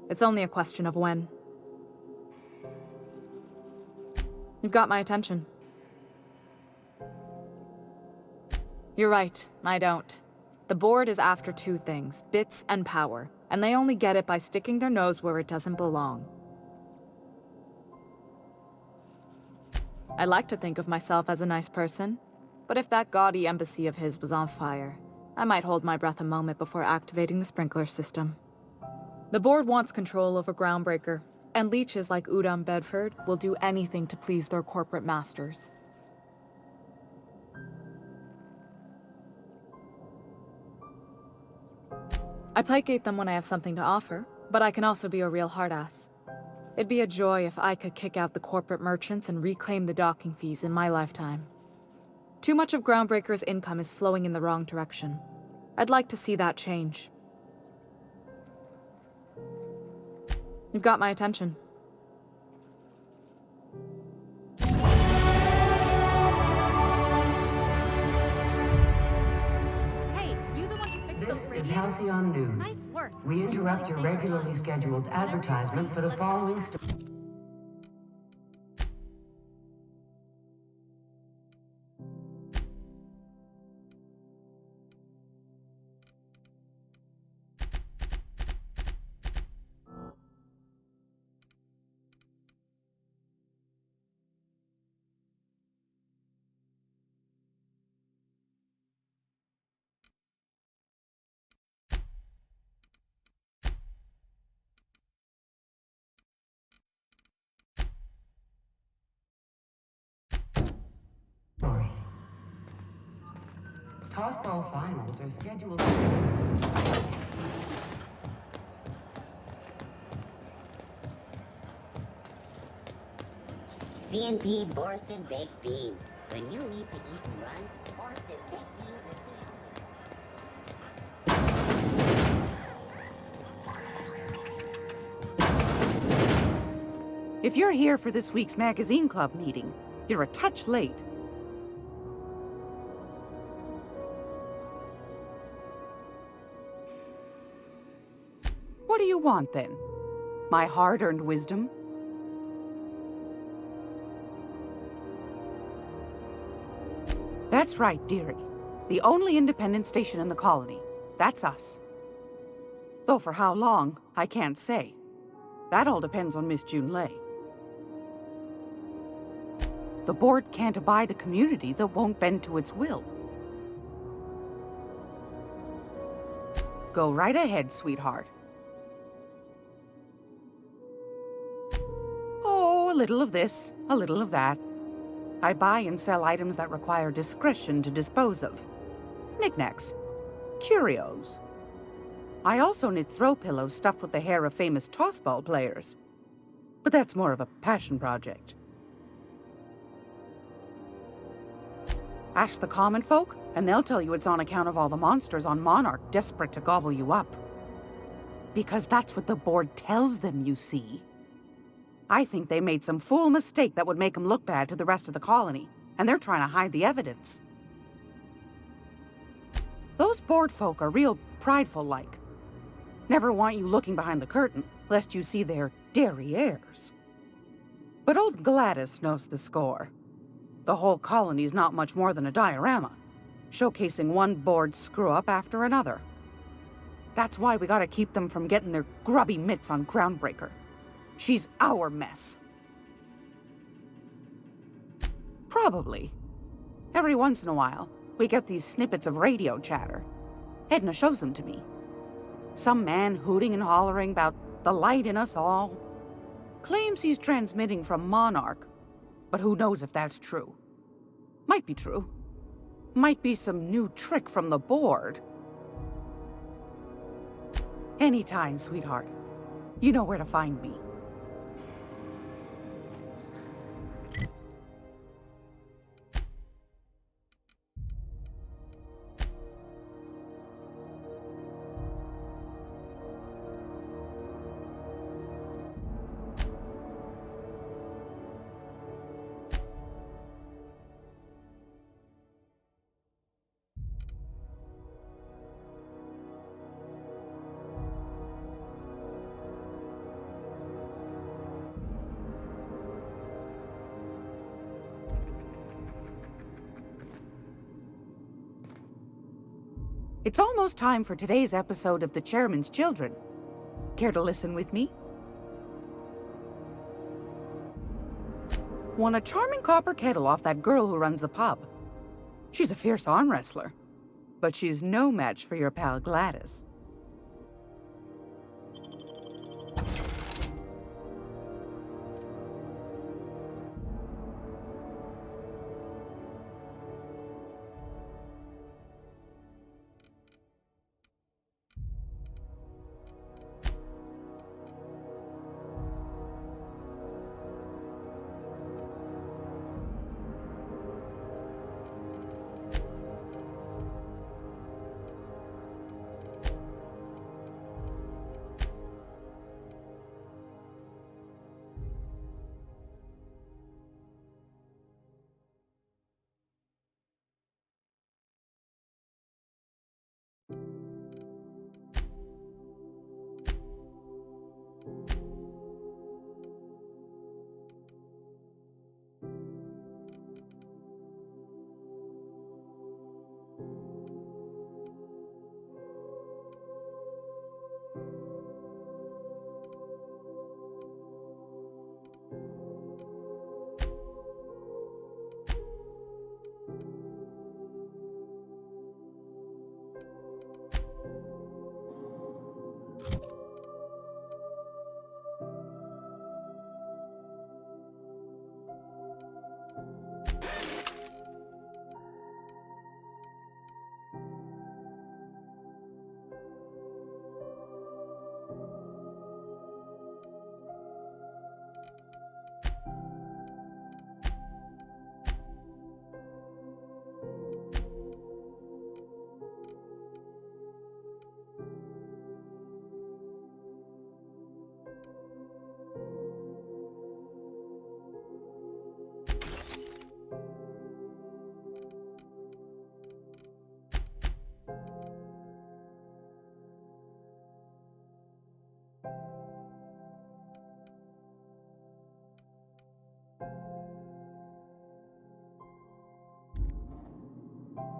It's only a question of when. You've got my attention. You're right, I don't. The board is after two things, bits and power, and they only get it by sticking their nose where it doesn't belong. I like to think of myself as a nice person, but if that gaudy embassy of his was on fire, I might hold my breath a moment before activating the sprinkler system. The board wants control over Groundbreaker, and leeches like Udom Bedford will do anything to please their corporate masters. I placate them when I have something to offer, but I can also be a real hard-ass. It'd be a joy if I could kick out the corporate merchants and reclaim the docking fees in my lifetime. Too much of Groundbreaker's income is flowing in the wrong direction. I'd like to see that change. You've got my attention. Hey, you the one who fixed those This is radios? Halcyon News. Nice work. We interrupt your regularly scheduled advertisement for the following story. Tossball finals are scheduled for C&P Borston Baked Beans. When you need to eat and run, Borston Baked Beans is If you're here for this week's magazine club meeting, you're a touch late. What do you want, then? My hard-earned wisdom? That's right, dearie. The only independent station in the colony. That's us. Though for how long, I can't say. That all depends on Miss June Lay. The board can't abide a community that won't bend to its will. Go right ahead, sweetheart. Oh, a little of this, a little of that. I buy and sell items that require discretion to dispose of. Knickknacks. Curios. I also knit throw pillows stuffed with the hair of famous tossball players. But that's more of a passion project. Ask the common folk, and they'll tell you it's on account of all the monsters on Monarch desperate to gobble you up. Because that's what the board tells them, you see. I think they made some fool mistake that would make them look bad to the rest of the colony, and they're trying to hide the evidence. Those board folk are real prideful-like. Never want you looking behind the curtain, lest you see their derrieres. But old Gladys knows the score. The whole colony's not much more than a diorama, showcasing one board screw-up after another. That's why we gotta keep them from getting their grubby mitts on Groundbreaker. She's our mess. Probably. Every once in a while, we get these snippets of radio chatter. Edna shows them to me. Some man hooting and hollering about the light in us all. Claims he's transmitting from Monarch, but who knows if that's true. Might be true. Might be some new trick from the board. Anytime, sweetheart. You know where to find me. It's almost time for today's episode of The Chairman's Children. Care to listen with me? Won a charming copper kettle off that girl who runs the pub. She's a fierce arm wrestler, but she's no match for your pal Gladys.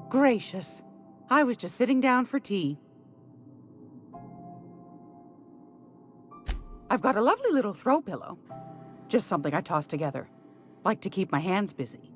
Gracious. I was just sitting down for tea. I've got a lovely little throw pillow. Just something I toss together. Like to keep my hands busy.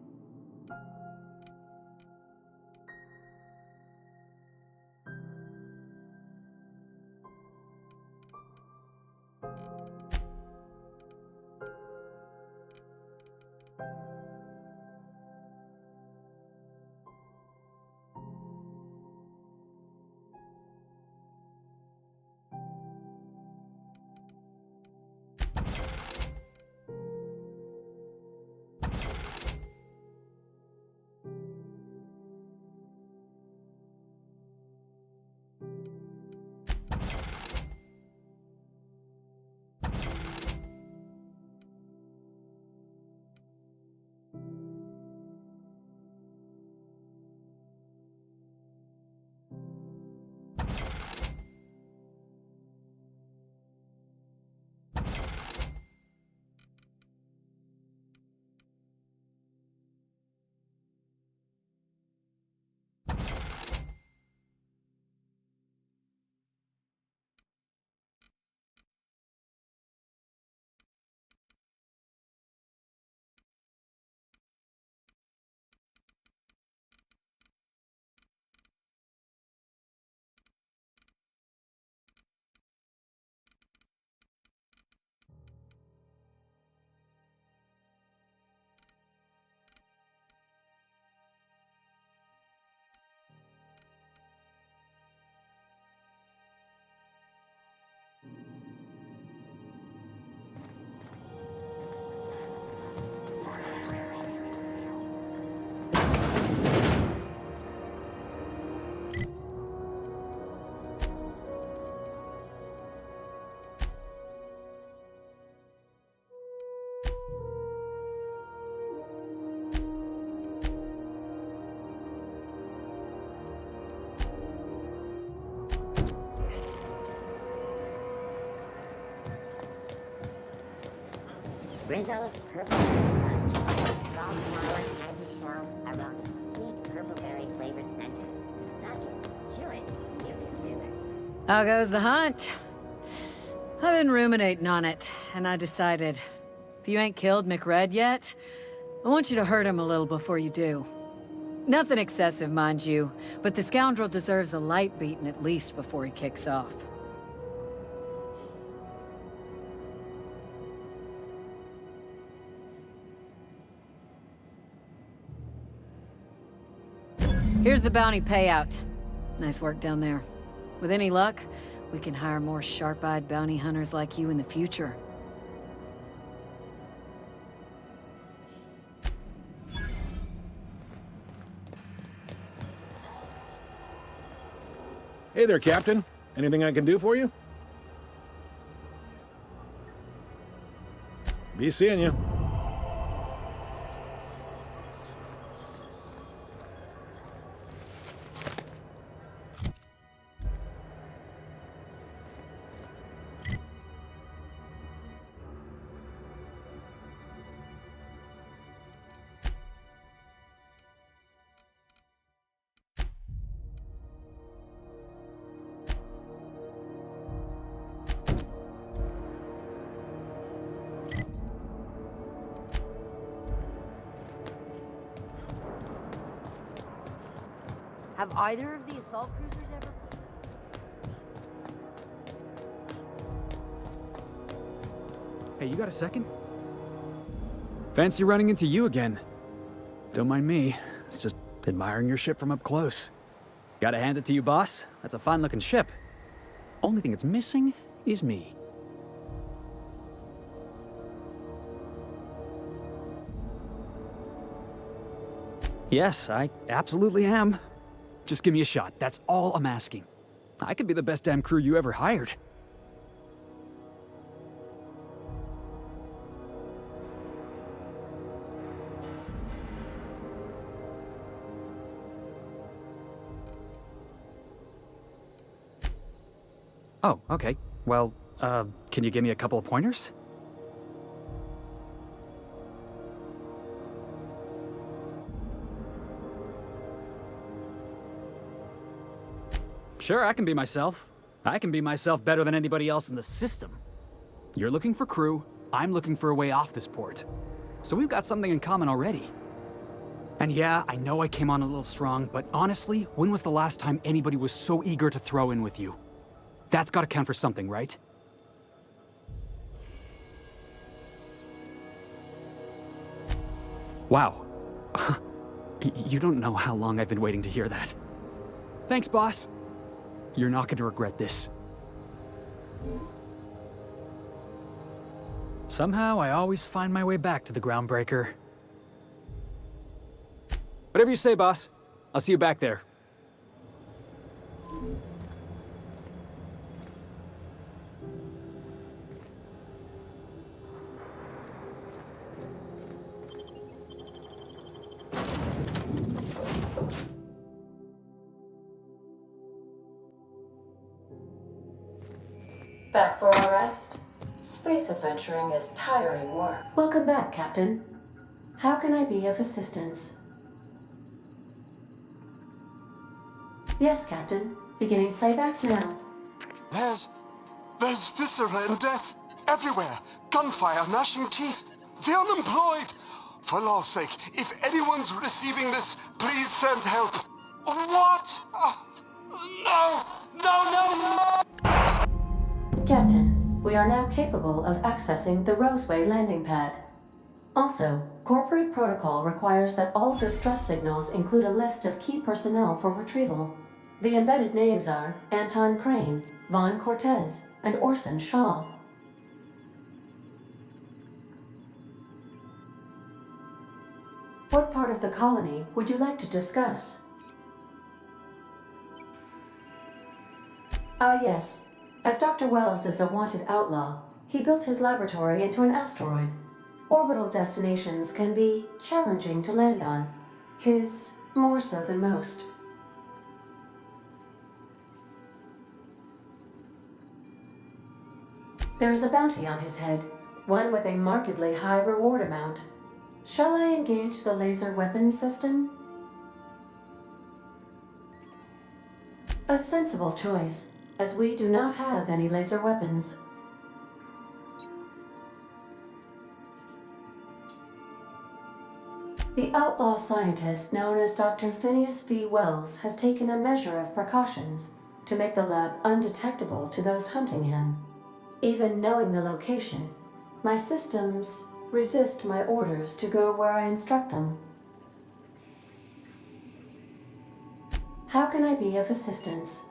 Rizzo's purple punch. Soft marlin candy shell around a sweet purple berry flavored center. Suck it. Chew it. How goes the hunt? I've been ruminating on it, and I decided, if you ain't killed McRed yet, I want you to hurt him a little before you do. Nothing excessive, mind you, but the scoundrel deserves a light beating at least before he kicks off. Here's the bounty payout. Nice work down there. With any luck, we can hire more sharp-eyed bounty hunters like you in the future. Hey there, Captain. Anything I can do for you? Be seeing you. Have either of the assault cruisers ever... Hey, you got a second? Fancy running into you again. Don't mind me. It's just admiring your ship from up close. Gotta hand it to you, boss. That's a fine-looking ship. Only thing it's missing is me. Yes, I absolutely am. Just give me a shot. That's all I'm asking. I could be the best damn crew you ever hired. Oh, okay. Well, can you give me a couple of pointers? Sure, I can be myself. I can be myself better than anybody else in the system. You're looking for crew, I'm looking for a way off this port. So we've got something in common already. And yeah, I know I came on a little strong, but honestly, when was the last time anybody was so eager to throw in with you? That's gotta count for something, right? Wow. You don't know how long I've been waiting to hear that. Thanks, boss. You're not gonna regret this. Somehow, I always find my way back to the Groundbreaker. Whatever you say, boss. I'll see you back there. Back for a rest? Space adventuring is tiring work. Welcome back, Captain. How can I be of assistance? Yes, Captain. Beginning playback now. There's viscera and death everywhere. Gunfire, gnashing teeth. The unemployed. For law's sake, if anyone's receiving this, please send help. What? No! No, no, no! Captain, we are now capable of accessing the Roseway landing pad. Also, corporate protocol requires that all distress signals include a list of key personnel for retrieval. The embedded names are Anton Crane, Vaughn Cortez, and Orson Shaw. What part of the colony would you like to discuss? Yes. As Dr. Wells is a wanted outlaw, he built his laboratory into an asteroid. Orbital destinations can be challenging to land on. His more so than most. There is a bounty on his head, one with a markedly high reward amount. Shall I engage the laser weapons system? A sensible choice. as we do not have any laser weapons. The outlaw scientist known as Dr. Phineas V. Wells has taken a measure of precautions to make the lab undetectable to those hunting him. Even knowing the location, my systems resist my orders to go where I instruct them. How can I be of assistance?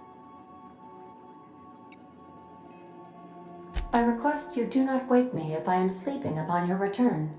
I request you do not wake me if I am sleeping upon your return.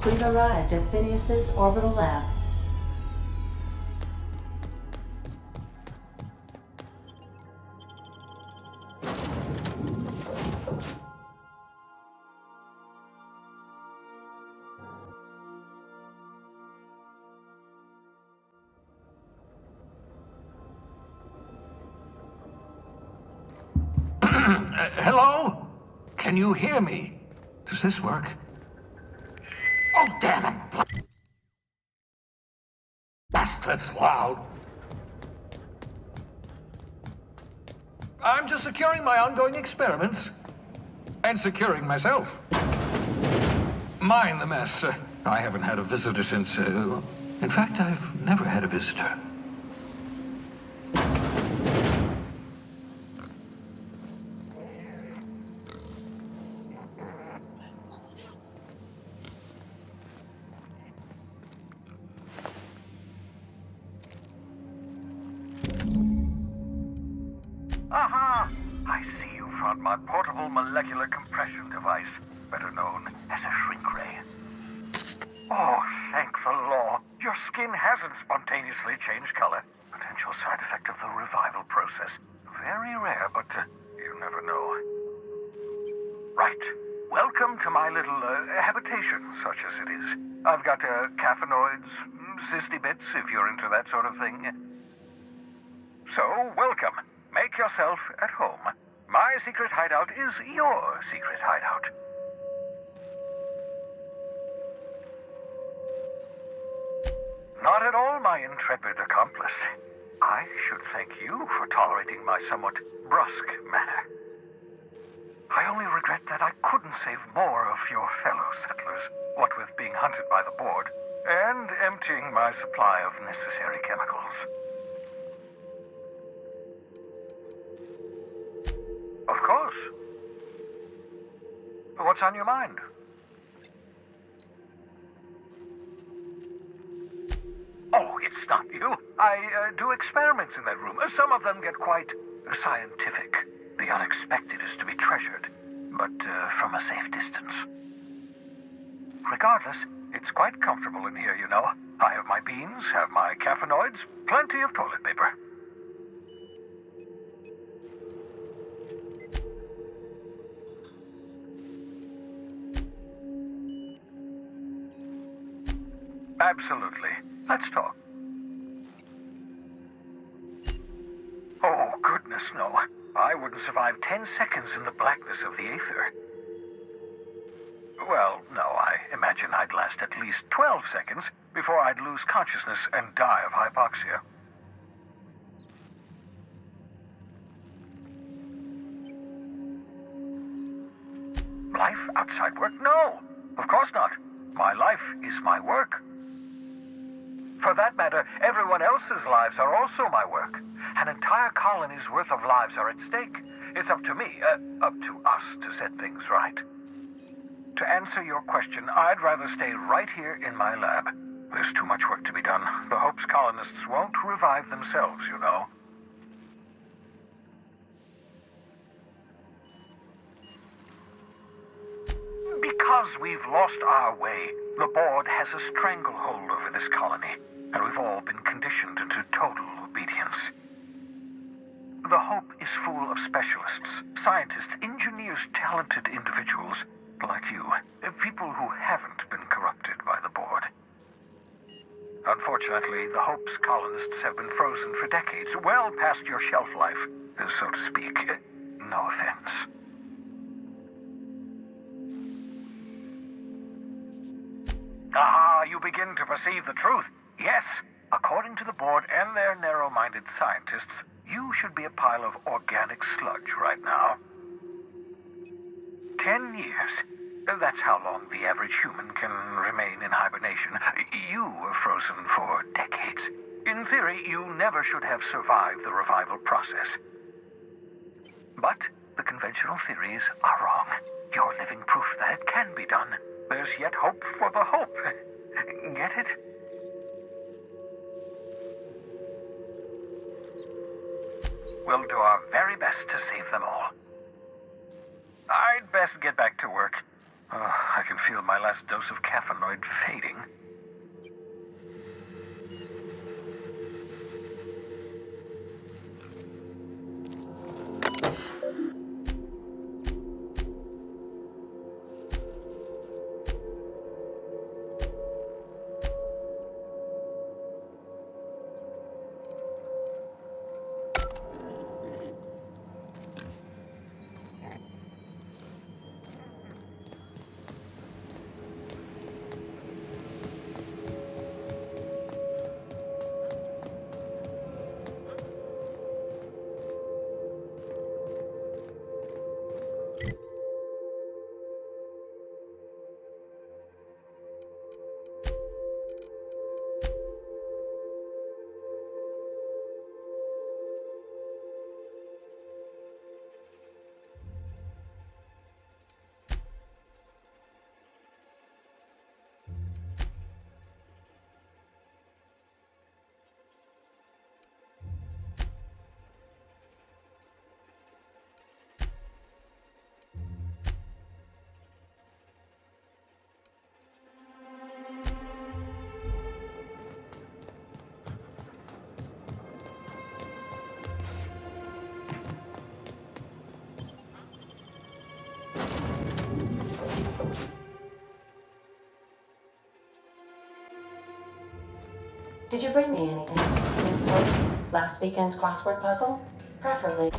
We've arrived at Phineas's orbital lab. Hello? Can you hear me? Does this work? Oh, damn it! That's loud. I'm just securing my ongoing experiments. And securing myself. Mind the mess. I haven't had a visitor since, in fact, I've never had a visitor. Aha! I see you found my portable molecular compression device, better known as a shrink ray. Oh, thank the law. Your skin hasn't spontaneously changed color. Potential side effect of the revival process. Very rare, but you never know. Right. Welcome to my little habitation, such as it is. I've got caffeinoids, cysty bits, if you're into that sort of thing. So, welcome. Make yourself at home. My secret hideout is your secret hideout. Not at all, my intrepid accomplice. I should thank you for tolerating my somewhat brusque manner. I only regret that I couldn't save more of your fellow settlers, what with being hunted by the board, and emptying my supply of necessary chemicals. Of course. What's on your mind? Oh, it's not you. I do experiments in that room. Some of them get quite scientific. The unexpected is to be treasured, but from a safe distance. Regardless, it's quite comfortable in here, you know. I have my beans, have my caffeinoids, plenty of toilet paper. Absolutely. Let's talk. Oh, goodness, no. I wouldn't survive 10 seconds in the blackness of the aether. Well, no, I imagine I'd last at least 12 seconds before I'd lose consciousness and die of hypoxia. Life outside work? No, of course not. My life is my work. For that matter, everyone else's lives are also my work. An entire colony's worth of lives are at stake. It's up to me, up to us to set things right. To answer your question, I'd rather stay right here in my lab. There's too much work to be done. The Hope's colonists won't revive themselves, you know. Because we've lost our way, the board has a stranglehold over this colony, and we've all been conditioned into total obedience. The Hope is full of specialists, scientists, engineers, talented individuals like you, people who haven't been corrupted by the board. Unfortunately, the Hope's colonists have been frozen for decades, well past your shelf life, so to speak. No offense. Ah, you begin to perceive the truth. Yes, according to the board and their narrow-minded scientists, you should be a pile of organic sludge right now. 10 years. That's how long the average human can remain in hibernation. You were frozen for decades. In theory, you never should have survived the revival process. But the conventional theories are wrong. You're living proof that it can be done. There's yet hope for the Hope. Get it? We'll do our very best to save them all. I'd best get back to work. I can feel my last dose of caffeinoid fading. Did you bring me anything? Last weekend's crossword puzzle? Preferably.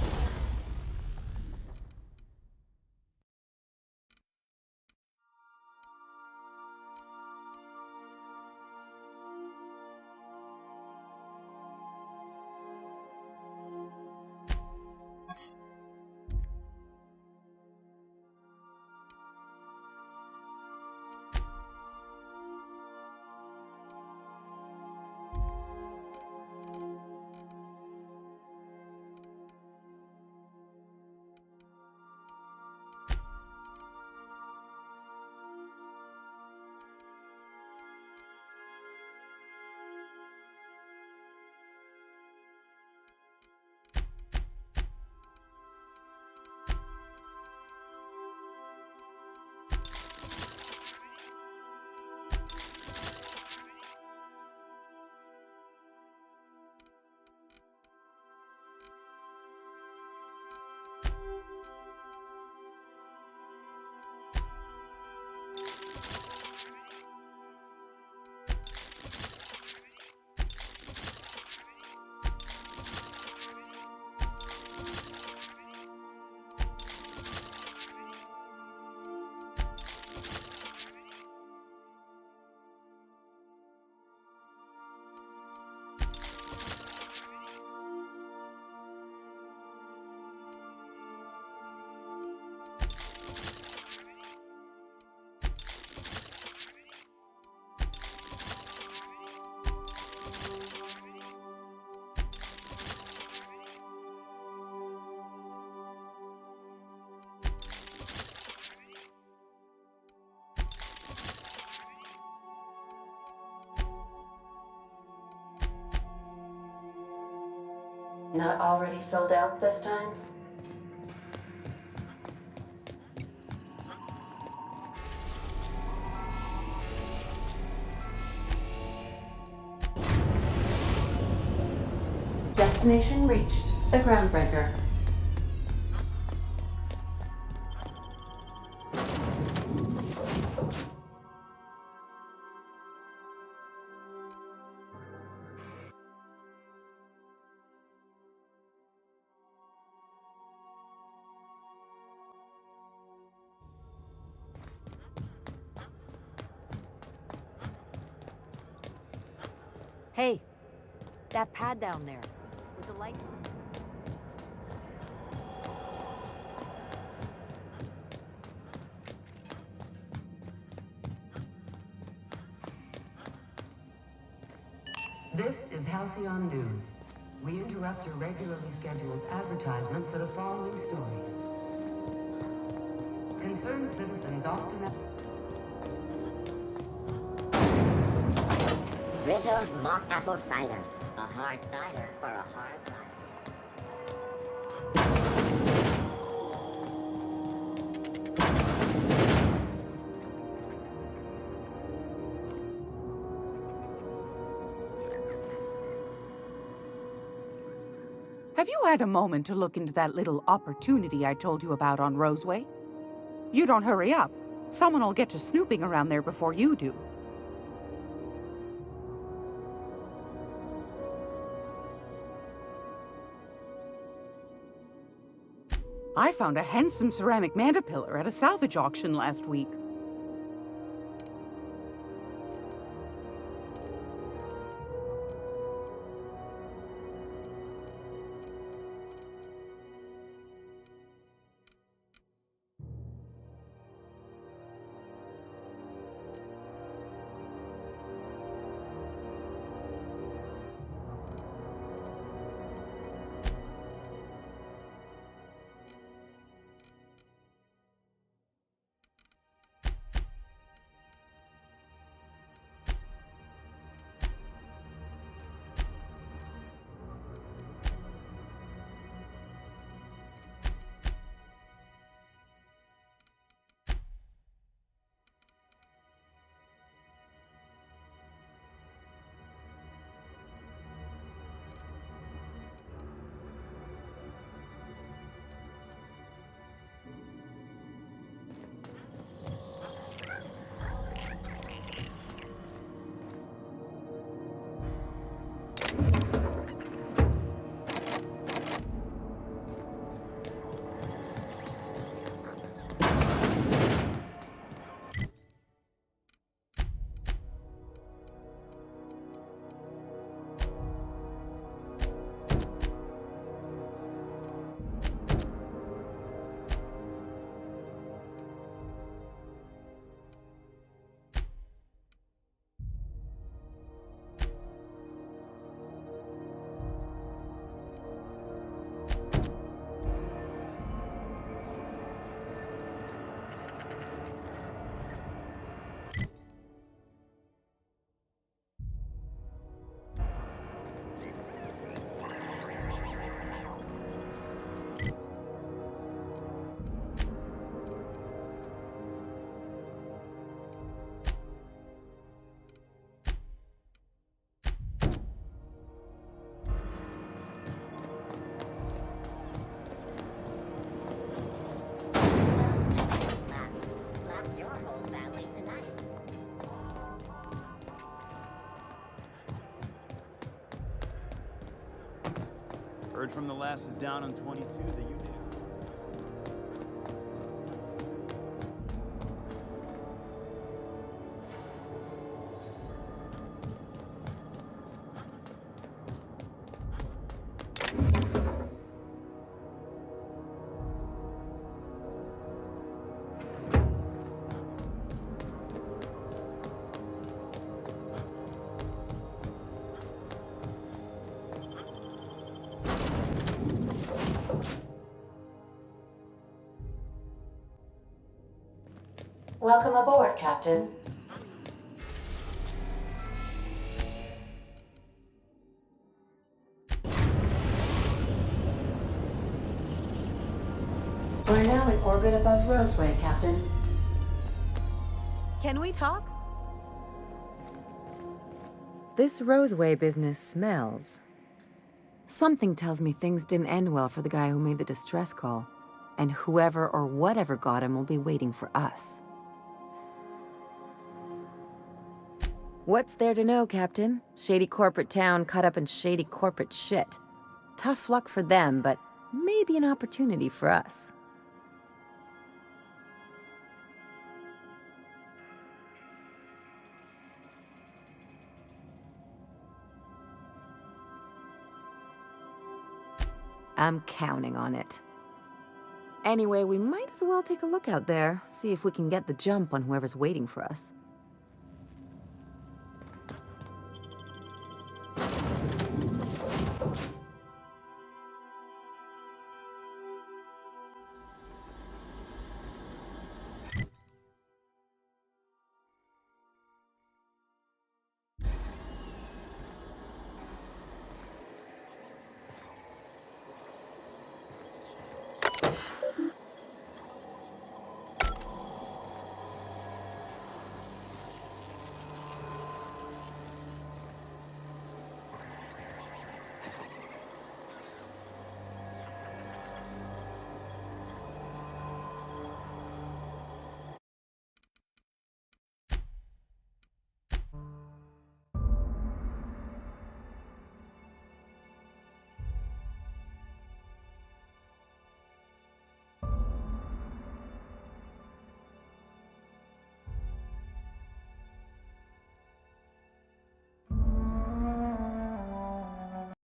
Not already filled out this time? Destination reached. The Groundbreaker. Hey, that pad down there, with the lights. This is Halcyon News. We interrupt your regularly scheduled advertisement for the following story. Concerned citizens often... Rizzo's mock apple cider. A hard cider for a hard life. Have you had a moment to look into that little opportunity I told you about on Roseway? You don't hurry up. Someone will get to snooping around there before you do. I found a handsome ceramic mandapillar at a salvage auction last week. Heard from the lasses down on 22 that you did. Welcome aboard, Captain. We're now in orbit above Roseway, Captain. Can we talk? This Roseway business smells. Something tells me things didn't end well for the guy who made the distress call. And whoever or whatever got him will be waiting for us. What's there to know, Captain? Shady corporate town caught up in shady corporate shit. Tough luck for them, but maybe an opportunity for us. I'm counting on it. Anyway, we might as well take a look out there, see if we can get the jump on whoever's waiting for us.